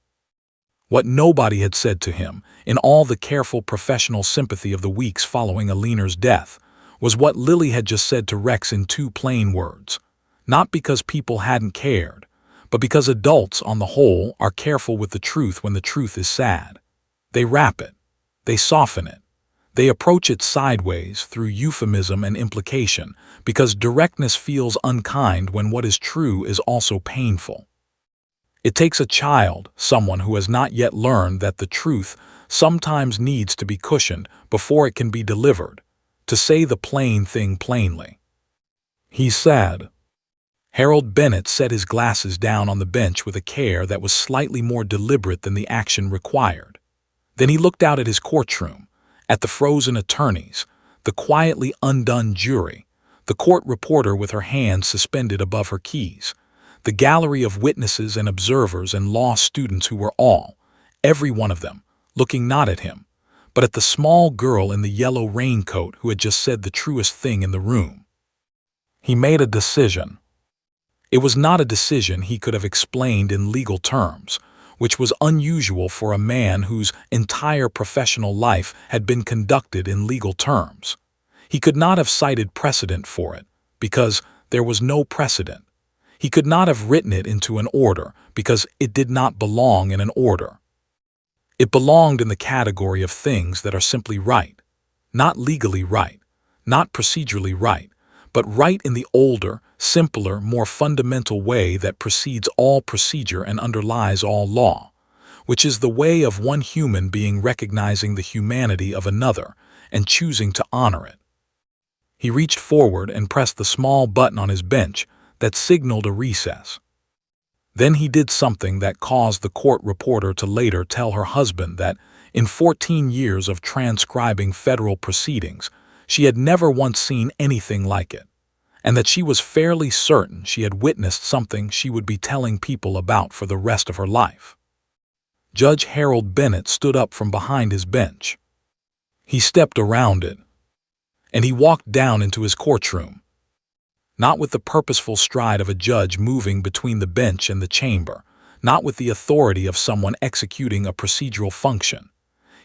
A: What nobody had said to him, in all the careful professional sympathy of the weeks following Eleanor's death, was what Lily had just said to Rex in 2 plain words, not because people hadn't cared, but because adults, on the whole, are careful with the truth when the truth is sad. They wrap it. They soften it. They approach it sideways through euphemism and implication because directness feels unkind when what is true is also painful. It takes a child, someone who has not yet learned that the truth sometimes needs to be cushioned before it can be delivered, to say the plain thing plainly. He's sad. Harold Bennett set his glasses down on the bench with a care that was slightly more deliberate than the action required. Then he looked out at his courtroom, at the frozen attorneys, the quietly undone jury, the court reporter with her hands suspended above her keys, the gallery of witnesses and observers and law students who were all, every one of them, looking not at him, but at the small girl in the yellow raincoat who had just said the truest thing in the room. He made a decision. It was not a decision he could have explained in legal terms, which was unusual for a man whose entire professional life had been conducted in legal terms. He could not have cited precedent for it, because there was no precedent. He could not have written it into an order, because it did not belong in an order. It belonged in the category of things that are simply right, not legally right, not procedurally right, but right in the older, simpler, more fundamental way that precedes all procedure and underlies all law, which is the way of one human being recognizing the humanity of another and choosing to honor it. He reached forward and pressed the small button on his bench that signaled a recess. Then he did something that caused the court reporter to later tell her husband that, in 14 years of transcribing federal proceedings, she had never once seen anything like it, and that she was fairly certain she had witnessed something she would be telling people about for the rest of her life. Judge Harold Bennett stood up from behind his bench. He stepped around it, and he walked down into his courtroom. Not with the purposeful stride of a judge moving between the bench and the chamber, not with the authority of someone executing a procedural function.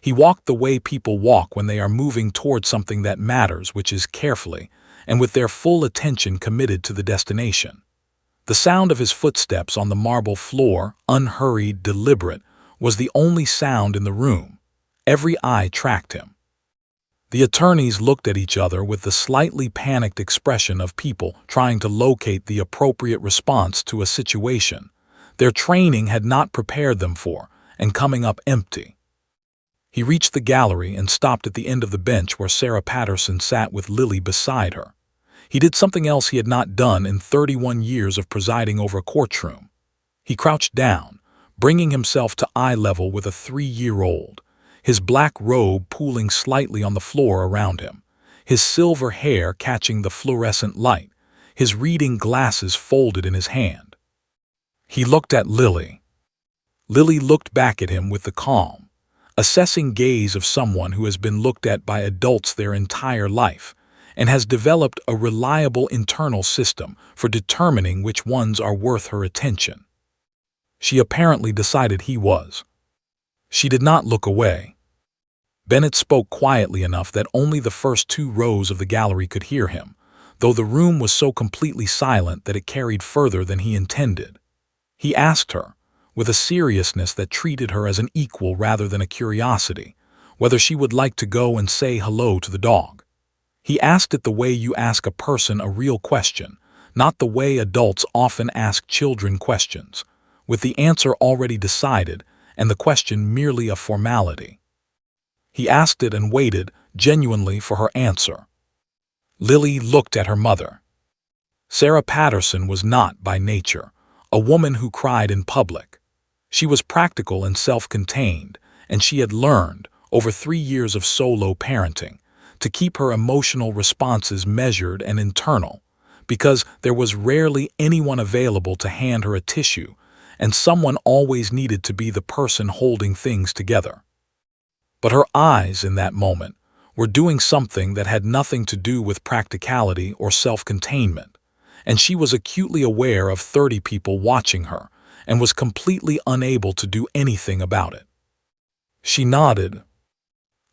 A: He walked the way people walk when they are moving toward something that matters, which is carefully, and with their full attention committed to the destination. The sound of his footsteps on the marble floor, unhurried, deliberate, was the only sound in the room. Every eye tracked him. The attorneys looked at each other with the slightly panicked expression of people trying to locate the appropriate response to a situation their training had not prepared them for, and coming up empty. He reached the gallery and stopped at the end of the bench where Sarah Patterson sat with Lily beside her. He did something else he had not done in 31 years of presiding over a courtroom. He crouched down, bringing himself to eye level with a 3-year-old, his black robe pooling slightly on the floor around him, his silver hair catching the fluorescent light, his reading glasses folded in his hand. He looked at Lily. Lily looked back at him with the calm, assessing gaze of someone who has been looked at by adults their entire life and has developed a reliable internal system for determining which ones are worth her attention. She apparently decided he was. She did not look away. Bennett spoke quietly enough that only the first 2 rows of the gallery could hear him, though the room was so completely silent that it carried further than he intended. He asked her, with a seriousness that treated her as an equal rather than a curiosity, whether she would like to go and say hello to the dog. He asked it the way you ask a person a real question, not the way adults often ask children questions, with the answer already decided and the question merely a formality. He asked it and waited, genuinely, for her answer. Lily looked at her mother. Sarah Patterson was not, by nature, a woman who cried in public. She was practical and self-contained, and she had learned, over 3 years of solo parenting, to keep her emotional responses measured and internal, because there was rarely anyone available to hand her a tissue, and someone always needed to be the person holding things together. But her eyes, in that moment, were doing something that had nothing to do with practicality or self-containment, and she was acutely aware of 30 people watching her and was completely unable to do anything about it. She nodded.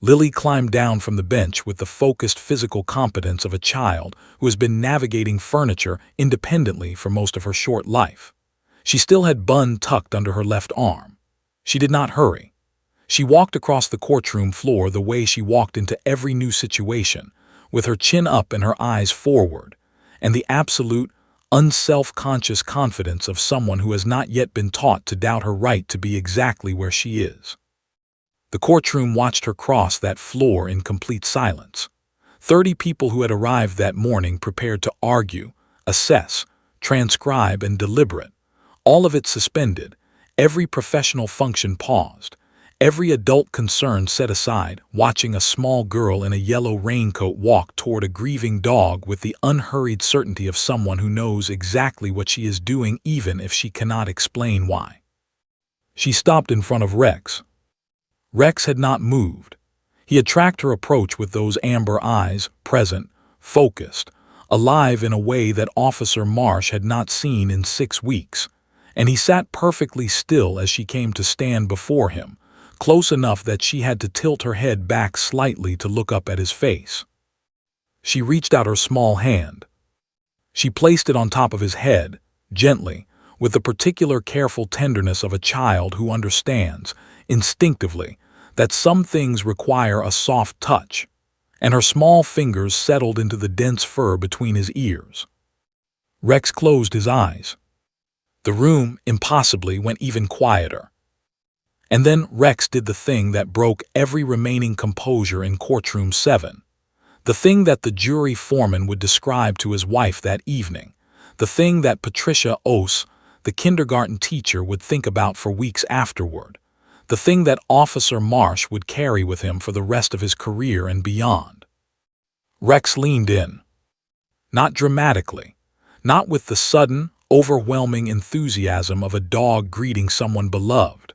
A: Lily climbed down from the bench with the focused physical competence of a child who has been navigating furniture independently for most of her short life. She still had bun tucked under her left arm. She did not hurry. She walked across the courtroom floor the way she walked into every new situation, with her chin up and her eyes forward, and the absolute, unself-conscious confidence of someone who has not yet been taught to doubt her right to be exactly where she is. The courtroom watched her cross that floor in complete silence. 30 people who had arrived that morning prepared to argue, assess, transcribe, and deliberate, all of it suspended, every professional function paused, every adult concern set aside, watching a small girl in a yellow raincoat walk toward a grieving dog with the unhurried certainty of someone who knows exactly what she is doing even if she cannot explain why. She stopped in front of Rex. Rex had not moved. He had tracked her approach with those amber eyes, present, focused, alive in a way that Officer Marsh had not seen in 6 weeks, and he sat perfectly still as she came to stand before him, close enough that she had to tilt her head back slightly to look up at his face. She reached out her small hand. She placed it on top of his head, gently, with the particular careful tenderness of a child who understands, instinctively, that some things require a soft touch, and her small fingers settled into the dense fur between his ears. Rex closed his eyes. The room, impossibly, went even quieter. And then Rex did the thing that broke every remaining composure in Courtroom 7. The thing that the jury foreman would describe to his wife that evening. The thing that Patricia Ose, the kindergarten teacher, would think about for weeks afterward. The thing that Officer Marsh would carry with him for the rest of his career and beyond. Rex leaned in. Not dramatically. Not with the sudden, overwhelming enthusiasm of a dog greeting someone beloved.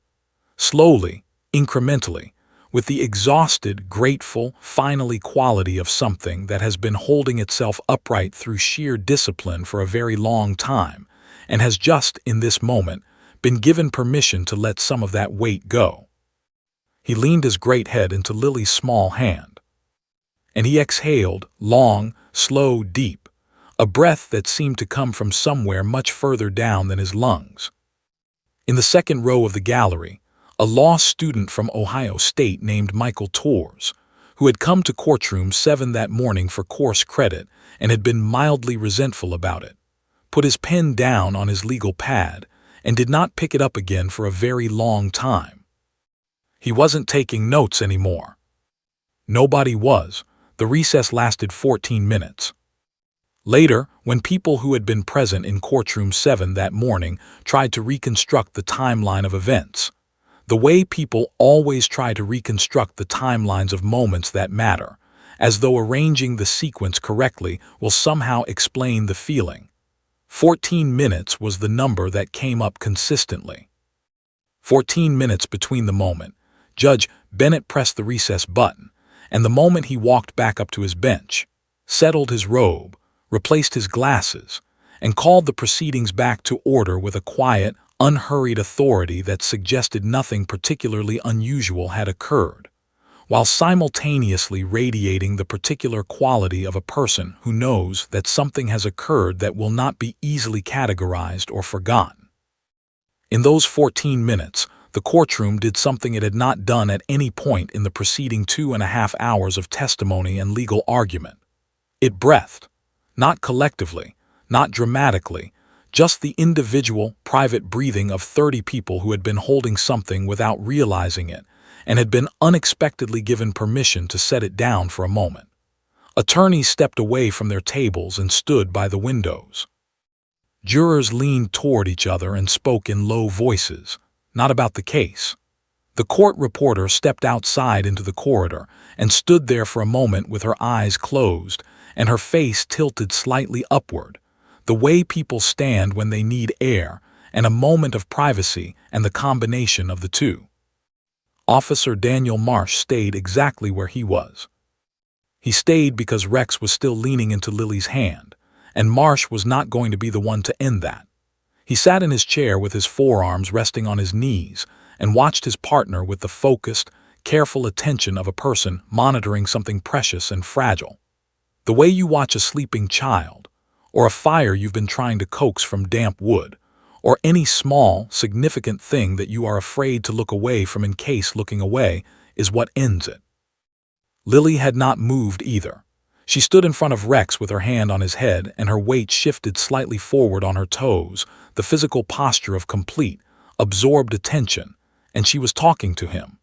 A: Slowly, incrementally, with the exhausted, grateful, finally quality of something that has been holding itself upright through sheer discipline for a very long time, and has just, in this moment, been given permission to let some of that weight go. He leaned his great head into Lily's small hand. And he exhaled, long, slow, deep, a breath that seemed to come from somewhere much further down than his lungs. In the second row of the gallery, a law student from Ohio State named Michael Torres, who had come to Courtroom 7 that morning for course credit and had been mildly resentful about it, put his pen down on his legal pad and did not pick it up again for a very long time. He wasn't taking notes anymore. Nobody was. The recess lasted 14 minutes. Later, when people who had been present in Courtroom 7 that morning tried to reconstruct the timeline of events, the way people always try to reconstruct the timelines of moments that matter, as though arranging the sequence correctly will somehow explain the feeling, 14 minutes was the number that came up consistently. 14 minutes between the moment Judge Bennett pressed the recess button and the moment he walked back up to his bench, settled his robe, replaced his glasses, and called the proceedings back to order with a quiet, unhurried authority that suggested nothing particularly unusual had occurred, while simultaneously radiating the particular quality of a person who knows that something has occurred that will not be easily categorized or forgotten. In those 14 minutes, the courtroom did something it had not done at any point in the preceding 2.5 hours of testimony and legal argument. It breathed, not collectively, not dramatically, just the individual, private breathing of 30 people who had been holding something without realizing it, and had been unexpectedly given permission to set it down for a moment. Attorneys stepped away from their tables and stood by the windows. Jurors leaned toward each other and spoke in low voices, not about the case. The court reporter stepped outside into the corridor and stood there for a moment with her eyes closed and her face tilted slightly upward, the way people stand when they need air and a moment of privacy and the combination of the two. Officer Daniel Marsh stayed exactly where he was. He stayed because Rex was still leaning into Lily's hand, and Marsh was not going to be the one to end that. He sat in his chair with his forearms resting on his knees and watched his partner with the focused, careful attention of a person monitoring something precious and fragile. The way you watch a sleeping child, or a fire you've been trying to coax from damp wood, or any small, significant thing that you are afraid to look away from in case looking away is what ends it. Lily had not moved either. She stood in front of Rex with her hand on his head and her weight shifted slightly forward on her toes, the physical posture of complete, absorbed attention, and she was talking to him.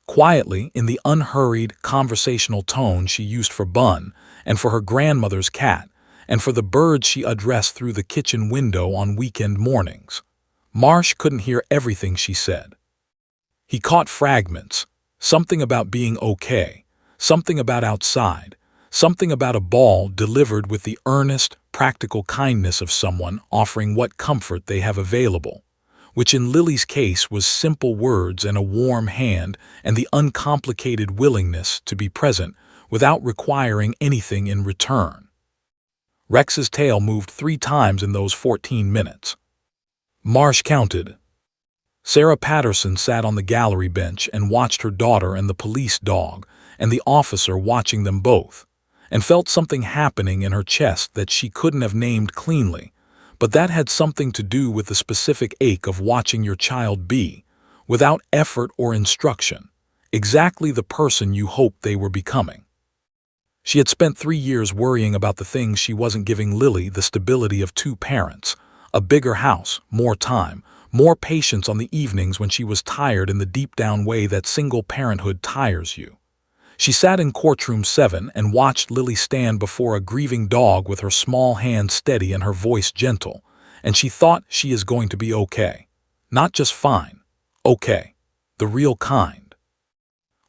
A: Quietly, in the unhurried, conversational tone she used for Bun and for her grandmother's cat, and for the birds she addressed through the kitchen window on weekend mornings. Marsh couldn't hear everything she said. He caught fragments, something about being okay, something about outside, something about a ball delivered with the earnest, practical kindness of someone offering what comfort they have available, which in Lily's case was simple words and a warm hand and the uncomplicated willingness to be present without requiring anything in return. Rex's tail moved 3 times in those 14 minutes. Marsh counted. Sarah Patterson sat on the gallery bench and watched her daughter and the police dog and the officer watching them both, and felt something happening in her chest that she couldn't have named cleanly, but that had something to do with the specific ache of watching your child be, without effort or instruction, exactly the person you hoped they were becoming. She had spent 3 years worrying about the things she wasn't giving Lily: the stability of 2 parents, a bigger house, more time, more patience on the evenings when she was tired in the deep-down way that single parenthood tires you. She sat in courtroom 7 and watched Lily stand before a grieving dog with her small hand steady and her voice gentle, and she thought, she is going to be okay. Not just fine. Okay. The real kind.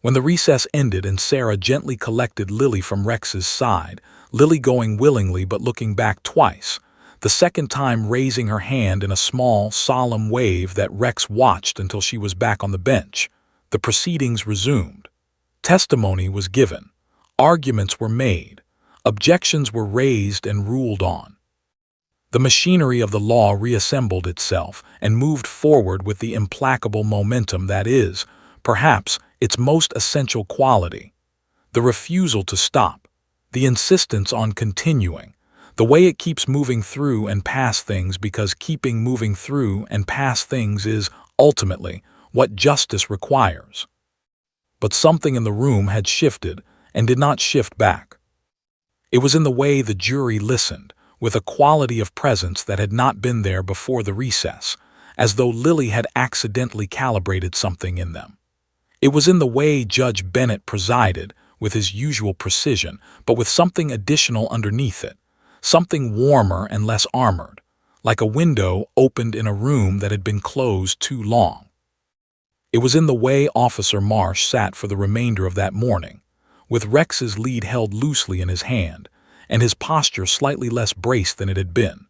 A: When the recess ended and Sarah gently collected Lily from Rex's side, Lily going willingly but looking back twice, the second time raising her hand in a small, solemn wave that Rex watched until she was back on the bench, the proceedings resumed. Testimony was given. Arguments were made. Objections were raised and ruled on. The machinery of the law reassembled itself and moved forward with the implacable momentum that is, perhaps, its most essential quality. The refusal to stop. The insistence on continuing. The way it keeps moving through and past things because keeping moving through and past things is, ultimately, what justice requires. But something in the room had shifted and did not shift back. It was in the way the jury listened, with a quality of presence that had not been there before the recess, as though Lily had accidentally calibrated something in them. It was in the way Judge Bennett presided, with his usual precision, but with something additional underneath it, something warmer and less armored, like a window opened in a room that had been closed too long. It was in the way Officer Marsh sat for the remainder of that morning, with Rex's lead held loosely in his hand, and his posture slightly less braced than it had been,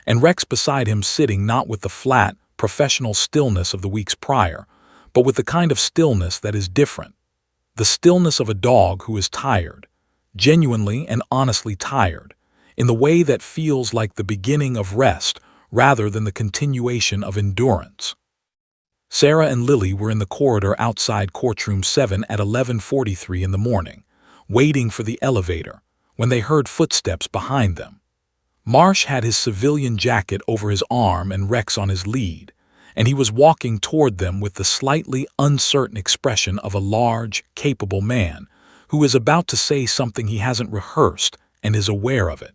A: and Rex beside him sitting not with the flat, professional stillness of the weeks prior, but with the kind of stillness that is different, the stillness of a dog who is tired, genuinely and honestly tired, in the way that feels like the beginning of rest rather than the continuation of endurance. Sarah and Lily were in the corridor outside courtroom 7 at 11:43 in the morning, waiting for the elevator, when they heard footsteps behind them. Marsh had his civilian jacket over his arm and Rex on his lead, and he was walking toward them with the slightly uncertain expression of a large, capable man who is about to say something he hasn't rehearsed and is aware of it.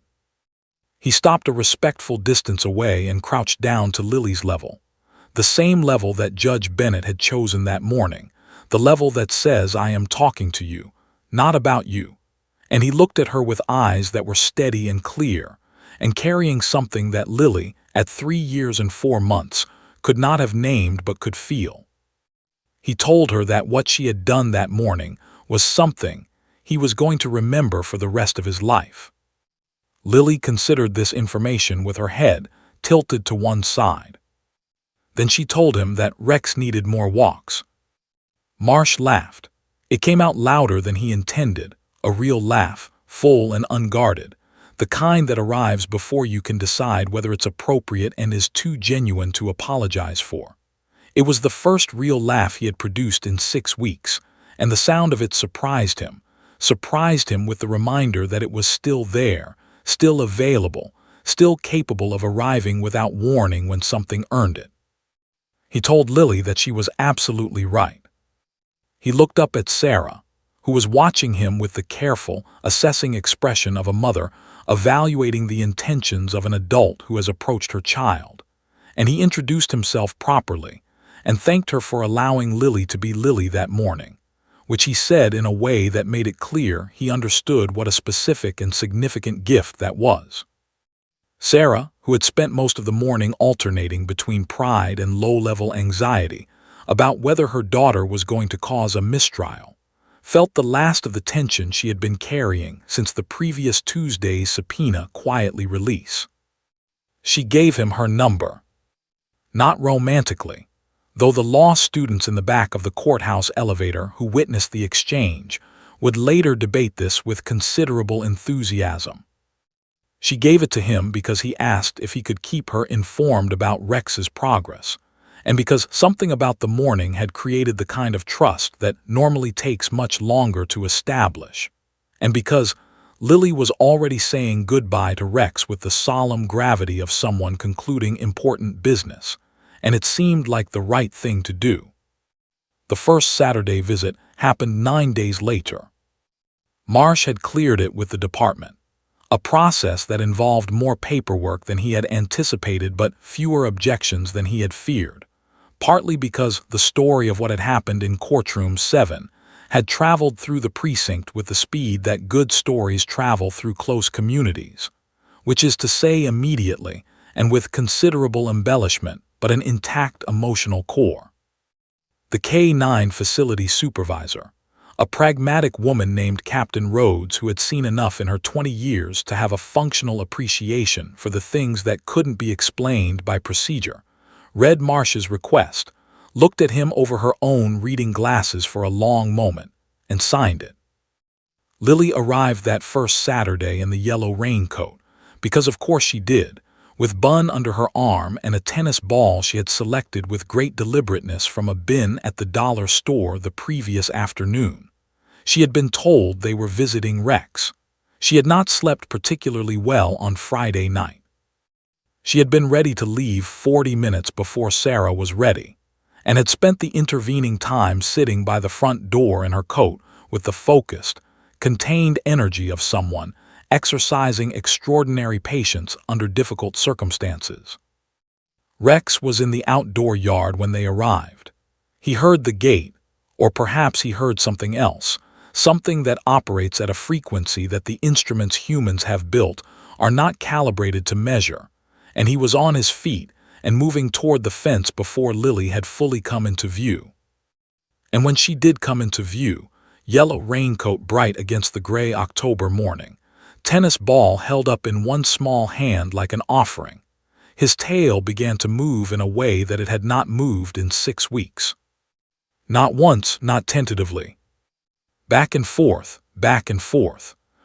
A: He stopped a respectful distance away and crouched down to Lily's level, the same level that Judge Bennett had chosen that morning, the level that says, I am talking to you, not about you. And he looked at her with eyes that were steady and clear, and carrying something that Lily, at 3 years and 4 months, could not have named but could feel. He told her that what she had done that morning was something he was going to remember for the rest of his life. Lily considered this information with her head tilted to one side. Then she told him that Rex needed more walks. Marsh laughed. It came out louder than he intended, a real laugh, full and unguarded, the kind that arrives before you can decide whether it's appropriate and is too genuine to apologize for. It was the first real laugh he had produced in 6 weeks, and the sound of it surprised him with the reminder that it was still there, still available, still capable of arriving without warning when something earned it. He told Lily that she was absolutely right. He looked up at Sarah, who was watching him with the careful, assessing expression of a mother evaluating the intentions of an adult who has approached her child, and he introduced himself properly and thanked her for allowing Lily to be Lily that morning, which he said in a way that made it clear he understood what a specific and significant gift that was. Sarah, who had spent most of the morning alternating between pride and low-level anxiety, about whether her daughter was going to cause a mistrial, felt the last of the tension she had been carrying since the previous Tuesday's subpoena quietly release. She gave him her number. Not romantically, though the law students in the back of the courthouse elevator who witnessed the exchange would later debate this with considerable enthusiasm. She gave it to him because he asked if he could keep her informed about Rex's progress, and because something about the morning had created the kind of trust that normally takes much longer to establish, and because Lily was already saying goodbye to Rex with the solemn gravity of someone concluding important business, and it seemed like the right thing to do. The first Saturday visit happened 9 days later. Marsh had cleared it with the department, a process that involved more paperwork than he had anticipated but fewer objections than he had feared, partly because the story of what had happened in Courtroom 7 had traveled through the precinct with the speed that good stories travel through close communities, which is to say immediately and with considerable embellishment but an intact emotional core. The K-9 facility supervisor, a pragmatic woman named Captain Rhodes who had seen enough in her 20 years to have a functional appreciation for the things that couldn't be explained by procedure, read Marsh's request, looked at him over her own reading glasses for a long moment, and signed it. Lily arrived that first Saturday in the yellow raincoat, because of course she did, with Bun under her arm and a tennis ball she had selected with great deliberateness from a bin at the dollar store the previous afternoon. She had been told they were visiting Rex. She had not slept particularly well on Friday night. She had been ready to leave 40 minutes before Sarah was ready, and had spent the intervening time sitting by the front door in her coat with the focused, contained energy of someone exercising extraordinary patience under difficult circumstances. Rex was in the outdoor yard when they arrived. He heard the gate, or perhaps he heard something else, something that operates at a frequency that the instruments humans have built are not calibrated to measure, and he was on his feet and moving toward the fence before Lily had fully come into view. And when she did come into view, yellow raincoat bright against the gray October morning, tennis ball held up in one small hand like an offering, his tail began to move in a way that it had not moved in 6 weeks. Not once, not tentatively. Back and forth,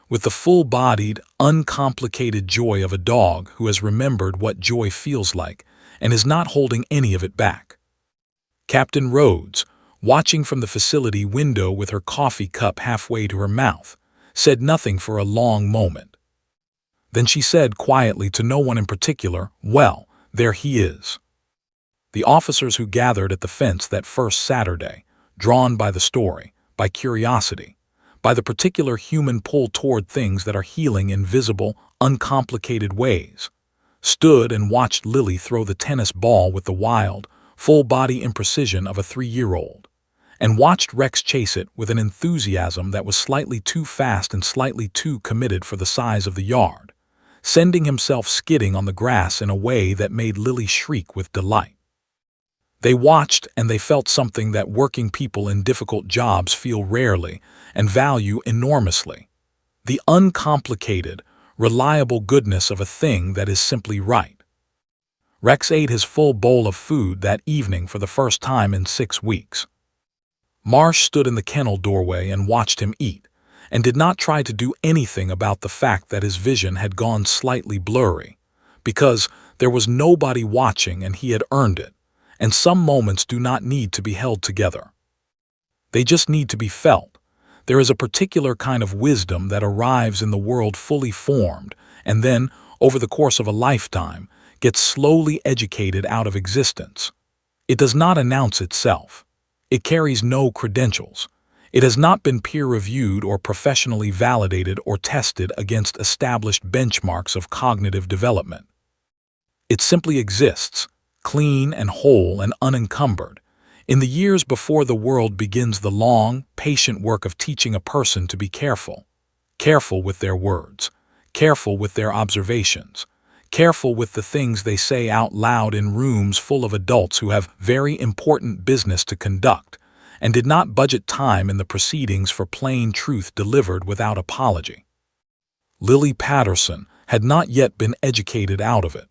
A: with the full-bodied, uncomplicated joy of a dog who has remembered what joy feels like and is not holding any of it back. Captain Rhodes, watching from the facility window with her coffee cup halfway to her mouth, said nothing for a long moment. Then she said quietly to no one in particular, "Well, there he is." The officers who gathered at the fence that first Saturday, drawn by the story, by curiosity, by the particular human pull toward things that are healing in visible, uncomplicated ways, stood and watched Lily throw the tennis ball with the wild, full-body imprecision of a 3-year-old, and watched Rex chase it with an enthusiasm that was slightly too fast and slightly too committed for the size of the yard, sending himself skidding on the grass in a way that made Lily shriek with delight. They watched and they felt something that working people in difficult jobs feel rarely and value enormously: the uncomplicated, reliable goodness of a thing that is simply right. Rex ate his full bowl of food that evening for the first time in 6 weeks. Marsh stood in the kennel doorway and watched him eat, and did not try to do anything about the fact that his vision had gone slightly blurry, because there was nobody watching and he had earned it, and some moments do not need to be held together. They just need to be felt. There is a particular kind of wisdom that arrives in the world fully formed and then, over the course of a lifetime, gets slowly educated out of existence. It does not announce itself. It carries no credentials. It has not been peer-reviewed or professionally validated or tested against established benchmarks of cognitive development. It simply exists, clean and whole and unencumbered, in the years before the world begins the long, patient work of teaching a person to be careful. Careful with their words, careful with their observations, careful with the things they say out loud in rooms full of adults who have very important business to conduct, and did not budget time in the proceedings for plain truth delivered without apology. Lily Patterson had not yet been educated out of it.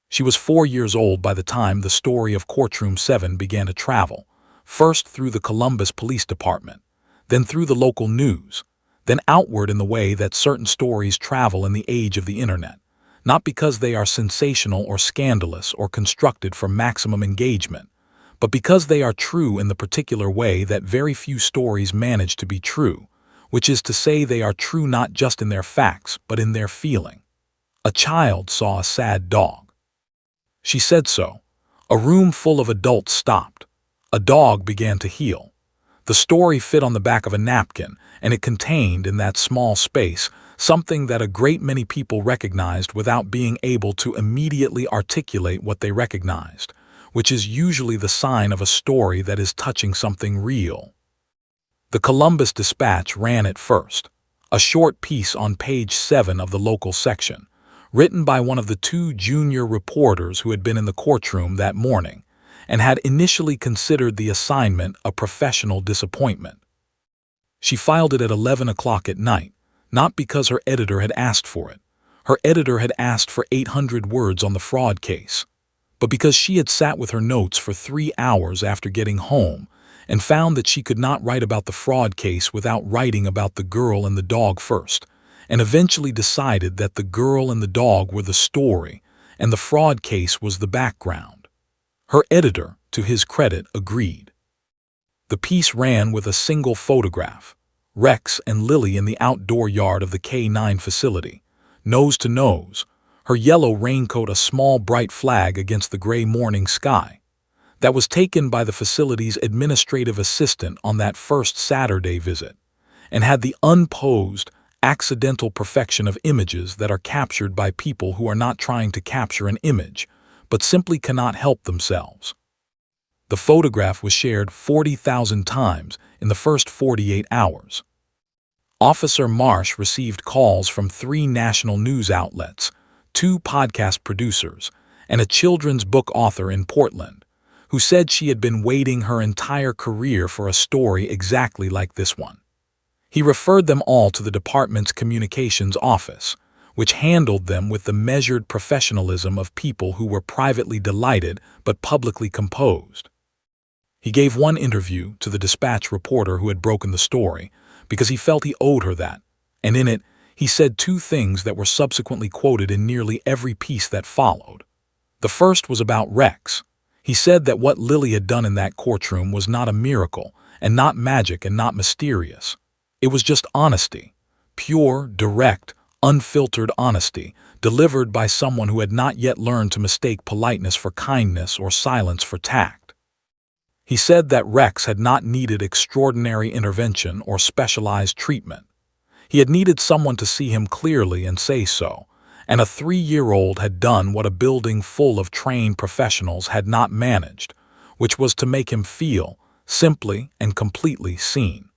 A: She was 4 years old by the time the story of Courtroom 7 began to travel, first through the Columbus Police Department, then through the local news, then outward in the way that certain stories travel in the age of the internet, not because they are sensational or scandalous or constructed for maximum engagement, but because they are true in the particular way that very few stories manage to be true, which is to say they are true not just in their facts but in their feeling. A child saw a sad dog. She said so. A room full of adults stopped. A dog began to heel. The story fit on the back of a napkin, and it contained, in that small space, something that a great many people recognized without being able to immediately articulate what they recognized, which is usually the sign of a story that is touching something real. The Columbus Dispatch ran it first, a short piece on page 7 of the local section, written by one of the 2 junior reporters who had been in the courtroom that morning, and had initially considered the assignment a professional disappointment. She filed it at 11 o'clock at night, not because her editor had asked for it. Her editor had asked for 800 words on the fraud case, but because she had sat with her notes for 3 hours after getting home and found that she could not write about the fraud case without writing about the girl and the dog first, and eventually decided that the girl and the dog were the story and the fraud case was the background. Her editor, to his credit, agreed. The piece ran with a single photograph, Rex and Lily in the outdoor yard of the K9 facility, nose to nose, her yellow raincoat a small bright flag against the gray morning sky. That was taken by the facility's administrative assistant on that first Saturday visit, and had the unposed, accidental perfection of images that are captured by people who are not trying to capture an image, but simply cannot help themselves. The photograph was shared 40,000 times in the first 48 hours. Officer Marsh received calls from 3 national news outlets, 2 podcast producers, and a children's book author in Portland, who said she had been waiting her entire career for a story exactly like this one. He referred them all to the department's communications office, which handled them with the measured professionalism of people who were privately delighted but publicly composed. He gave one interview to the Dispatch reporter who had broken the story because he felt he owed her that, and in it, he said 2 things that were subsequently quoted in nearly every piece that followed. The first was about Rex. He said that what Lily had done in that courtroom was not a miracle, and not magic and not mysterious. It was just honesty, pure, direct, unfiltered honesty, delivered by someone who had not yet learned to mistake politeness for kindness or silence for tact. He said that Rex had not needed extraordinary intervention or specialized treatment. He had needed someone to see him clearly and say so, and a 3-year-old had done what a building full of trained professionals had not managed, which was to make him feel, simply and completely seen.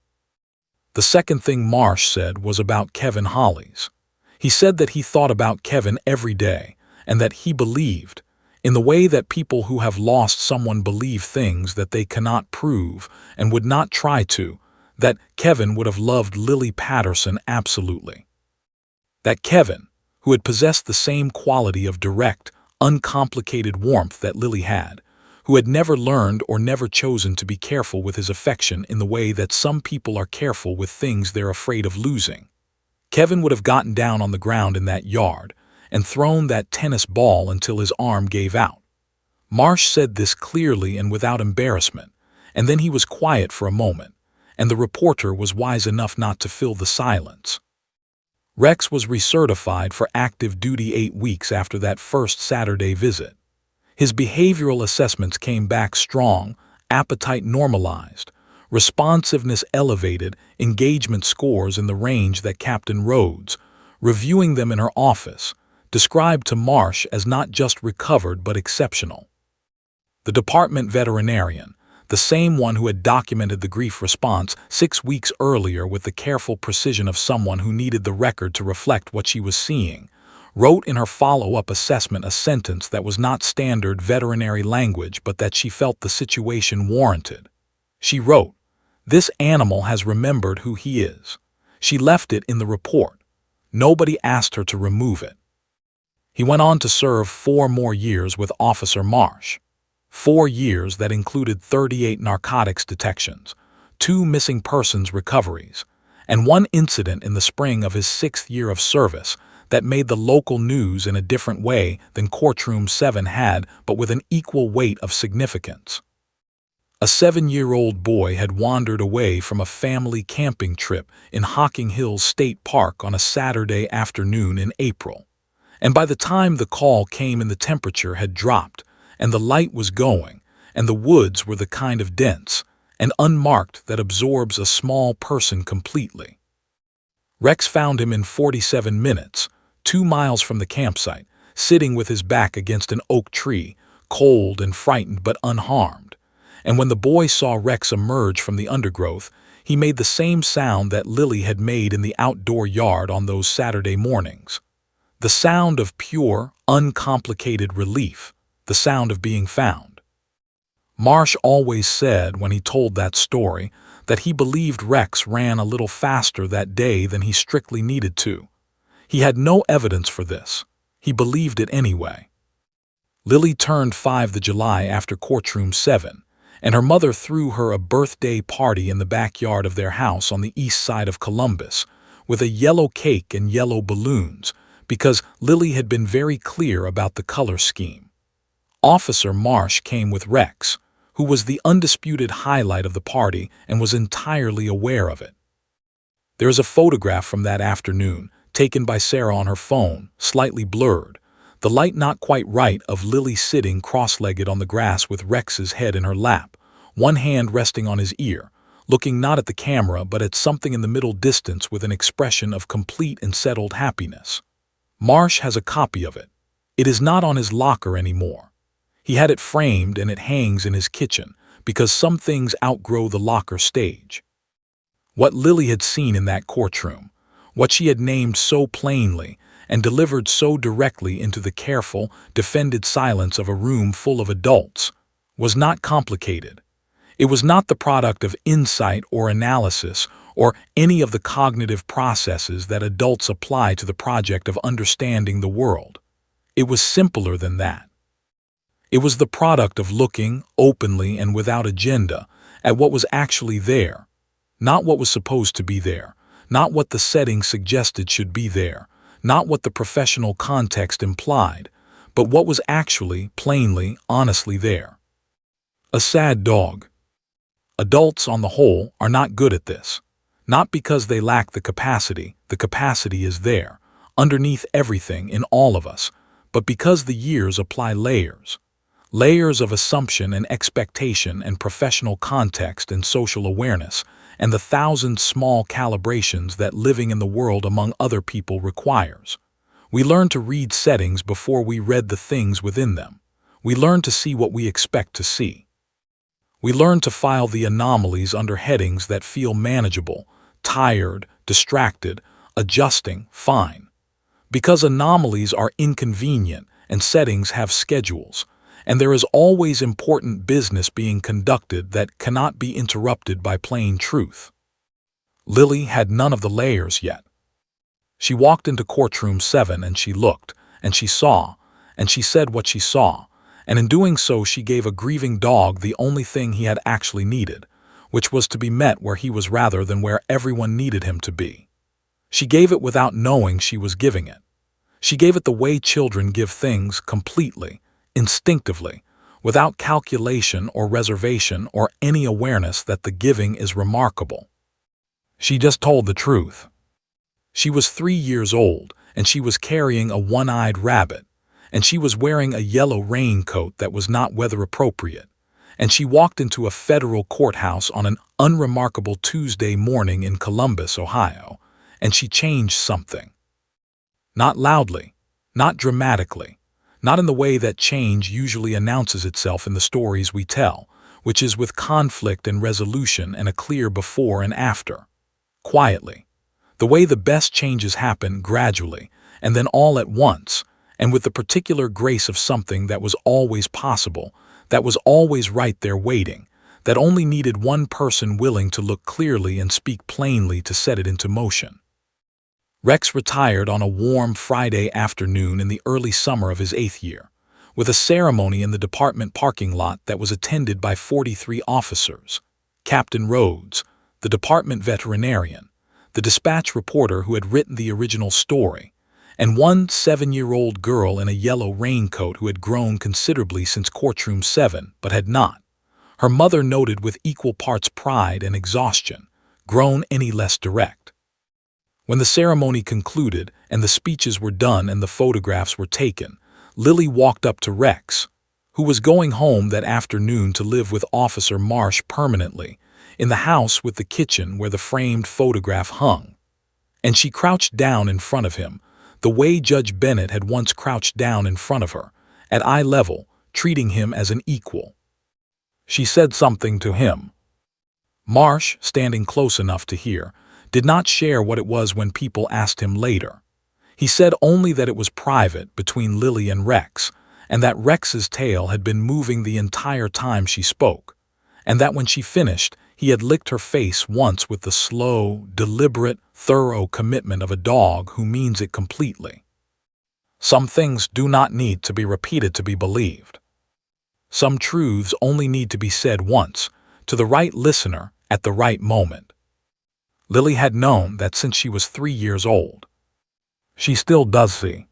A: The second thing Marsh said was about Kevin Hollies. He said that he thought about Kevin every day, and that he believed, in the way that people who have lost someone believe things that they cannot prove and would not try to, that Kevin would have loved Lily Patterson absolutely. That Kevin, who had possessed the same quality of direct, uncomplicated warmth that Lily had, who had never learned or never chosen to be careful with his affection in the way that some people are careful with things they're afraid of losing. Kevin would have gotten down on the ground in that yard and thrown that tennis ball until his arm gave out. Marsh said this clearly and without embarrassment, and then he was quiet for a moment, and the reporter was wise enough not to fill the silence. Rex was recertified for active duty 8 weeks after that first Saturday visit. His behavioral assessments came back strong, appetite normalized, responsiveness elevated, engagement scores in the range that Captain Rhodes, reviewing them in her office, described to Marsh as not just recovered but exceptional. The department veterinarian, the same one who had documented the grief response 6 weeks earlier with the careful precision of someone who needed the record to reflect what she was seeing, wrote in her follow-up assessment a sentence that was not standard veterinary language but that she felt the situation warranted. She wrote, "This animal has remembered who he is. She left it in the report. Nobody asked her to remove it." He went on to serve 4 more years with Officer Marsh. 4 years that included 38 narcotics detections, 2 missing persons recoveries, and 1 incident in the spring of his 6th year of service that made the local news in a different way than Courtroom 7 had, but with an equal weight of significance. A 7-year-old boy had wandered away from a family camping trip in Hocking Hills State Park on a Saturday afternoon in April. And by the time the call came and the temperature had dropped, and the light was going, and the woods were the kind of dense and unmarked that absorbs a small person completely. Rex found him in 47 minutes, 2 miles from the campsite, sitting with his back against an oak tree, cold and frightened but unharmed. And when the boy saw Rex emerge from the undergrowth, he made the same sound that Lily had made in the outdoor yard on those Saturday mornings. The sound of pure, uncomplicated relief, the sound of being found. Marsh always said when he told that story that he believed Rex ran a little faster that day than he strictly needed to. He had no evidence for this. He believed it anyway. Lily turned 5 the July after Courtroom 7, and her mother threw her a birthday party in the backyard of their house on the east side of Columbus, with a yellow cake and yellow balloons, because Lily had been very clear about the color scheme. Officer Marsh came with Rex, who was the undisputed highlight of the party and was entirely aware of it. There is a photograph from that afternoon, taken by Sarah on her phone, slightly blurred, the light not quite right, of Lily sitting cross-legged on the grass with Rex's head in her lap, one hand resting on his ear, looking not at the camera but at something in the middle distance with an expression of complete and settled happiness. Marsh has a copy of it. It is not on his locker anymore. He had it framed and it hangs in his kitchen, because some things outgrow the locker stage. What Lily had seen in that courtroom, what she had named so plainly and delivered so directly into the careful, defended silence of a room full of adults, was not complicated. It was not the product of insight or analysis or any of the cognitive processes that adults apply to the project of understanding the world. It was simpler than that. It was the product of looking, openly and without agenda, at what was actually there, not what was supposed to be there, not what the setting suggested should be there, not what the professional context implied, but what was actually, plainly, honestly there. A sad dog. Adults, on the whole, are not good at this. Not because they lack the capacity is there, underneath everything in all of us, but because the years apply layers. Layers of assumption and expectation and professional context and social awareness, and the 1,000 small calibrations that living in the world among other people requires. We learn to read settings before we read the things within them. We learn to see what we expect to see. We learn to file the anomalies under headings that feel manageable, tired, distracted, adjusting, fine. Because anomalies are inconvenient and settings have schedules, and there is always important business being conducted that cannot be interrupted by plain truth. Lily had none of the layers yet. She walked into Courtroom 7 and she looked, and she saw, and she said what she saw, and in doing so she gave a grieving dog the only thing he had actually needed, which was to be met where he was rather than where everyone needed him to be. She gave it without knowing she was giving it. She gave it the way children give things, completely, instinctively, without calculation or reservation or any awareness that the giving is remarkable. She just told the truth. She was 3 years old, and she was carrying a one-eyed rabbit, and she was wearing a yellow raincoat that was not weather appropriate, and she walked into a federal courthouse on an unremarkable Tuesday morning in Columbus, Ohio, and she changed something. Not loudly, not dramatically, not in the way that change usually announces itself in the stories we tell, which is with conflict and resolution and a clear before and after. Quietly. The way the best changes happen gradually, and then all at once, and with the particular grace of something that was always possible, that was always right there waiting, that only needed one person willing to look clearly and speak plainly to set it into motion. Rex retired on a warm Friday afternoon in the early summer of his 8th year, with a ceremony in the department parking lot that was attended by 43 officers: Captain Rhodes, the department veterinarian, the dispatch reporter who had written the original story, and one 7-year-old girl in a yellow raincoat who had grown considerably since Courtroom 7 but had not, her mother noted with equal parts pride and exhaustion, grown any less direct. When the ceremony concluded and the speeches were done and the photographs were taken, Lily walked up to Rex, who was going home that afternoon to live with Officer Marsh permanently, in the house with the kitchen where the framed photograph hung. And she crouched down in front of him, the way Judge Bennett had once crouched down in front of her, at eye level, treating him as an equal. She said something to him. Marsh, standing close enough to hear, did not share what it was when people asked him later. He said only that it was private between Lily and Rex, and that Rex's tail had been moving the entire time she spoke, and that when she finished, he had licked her face once with the slow, deliberate, thorough commitment of a dog who means it completely. Some things do not need to be repeated to be believed. Some truths only need to be said once, to the right listener at the right moment. Lily had known that since she was 3 years old. She still does see.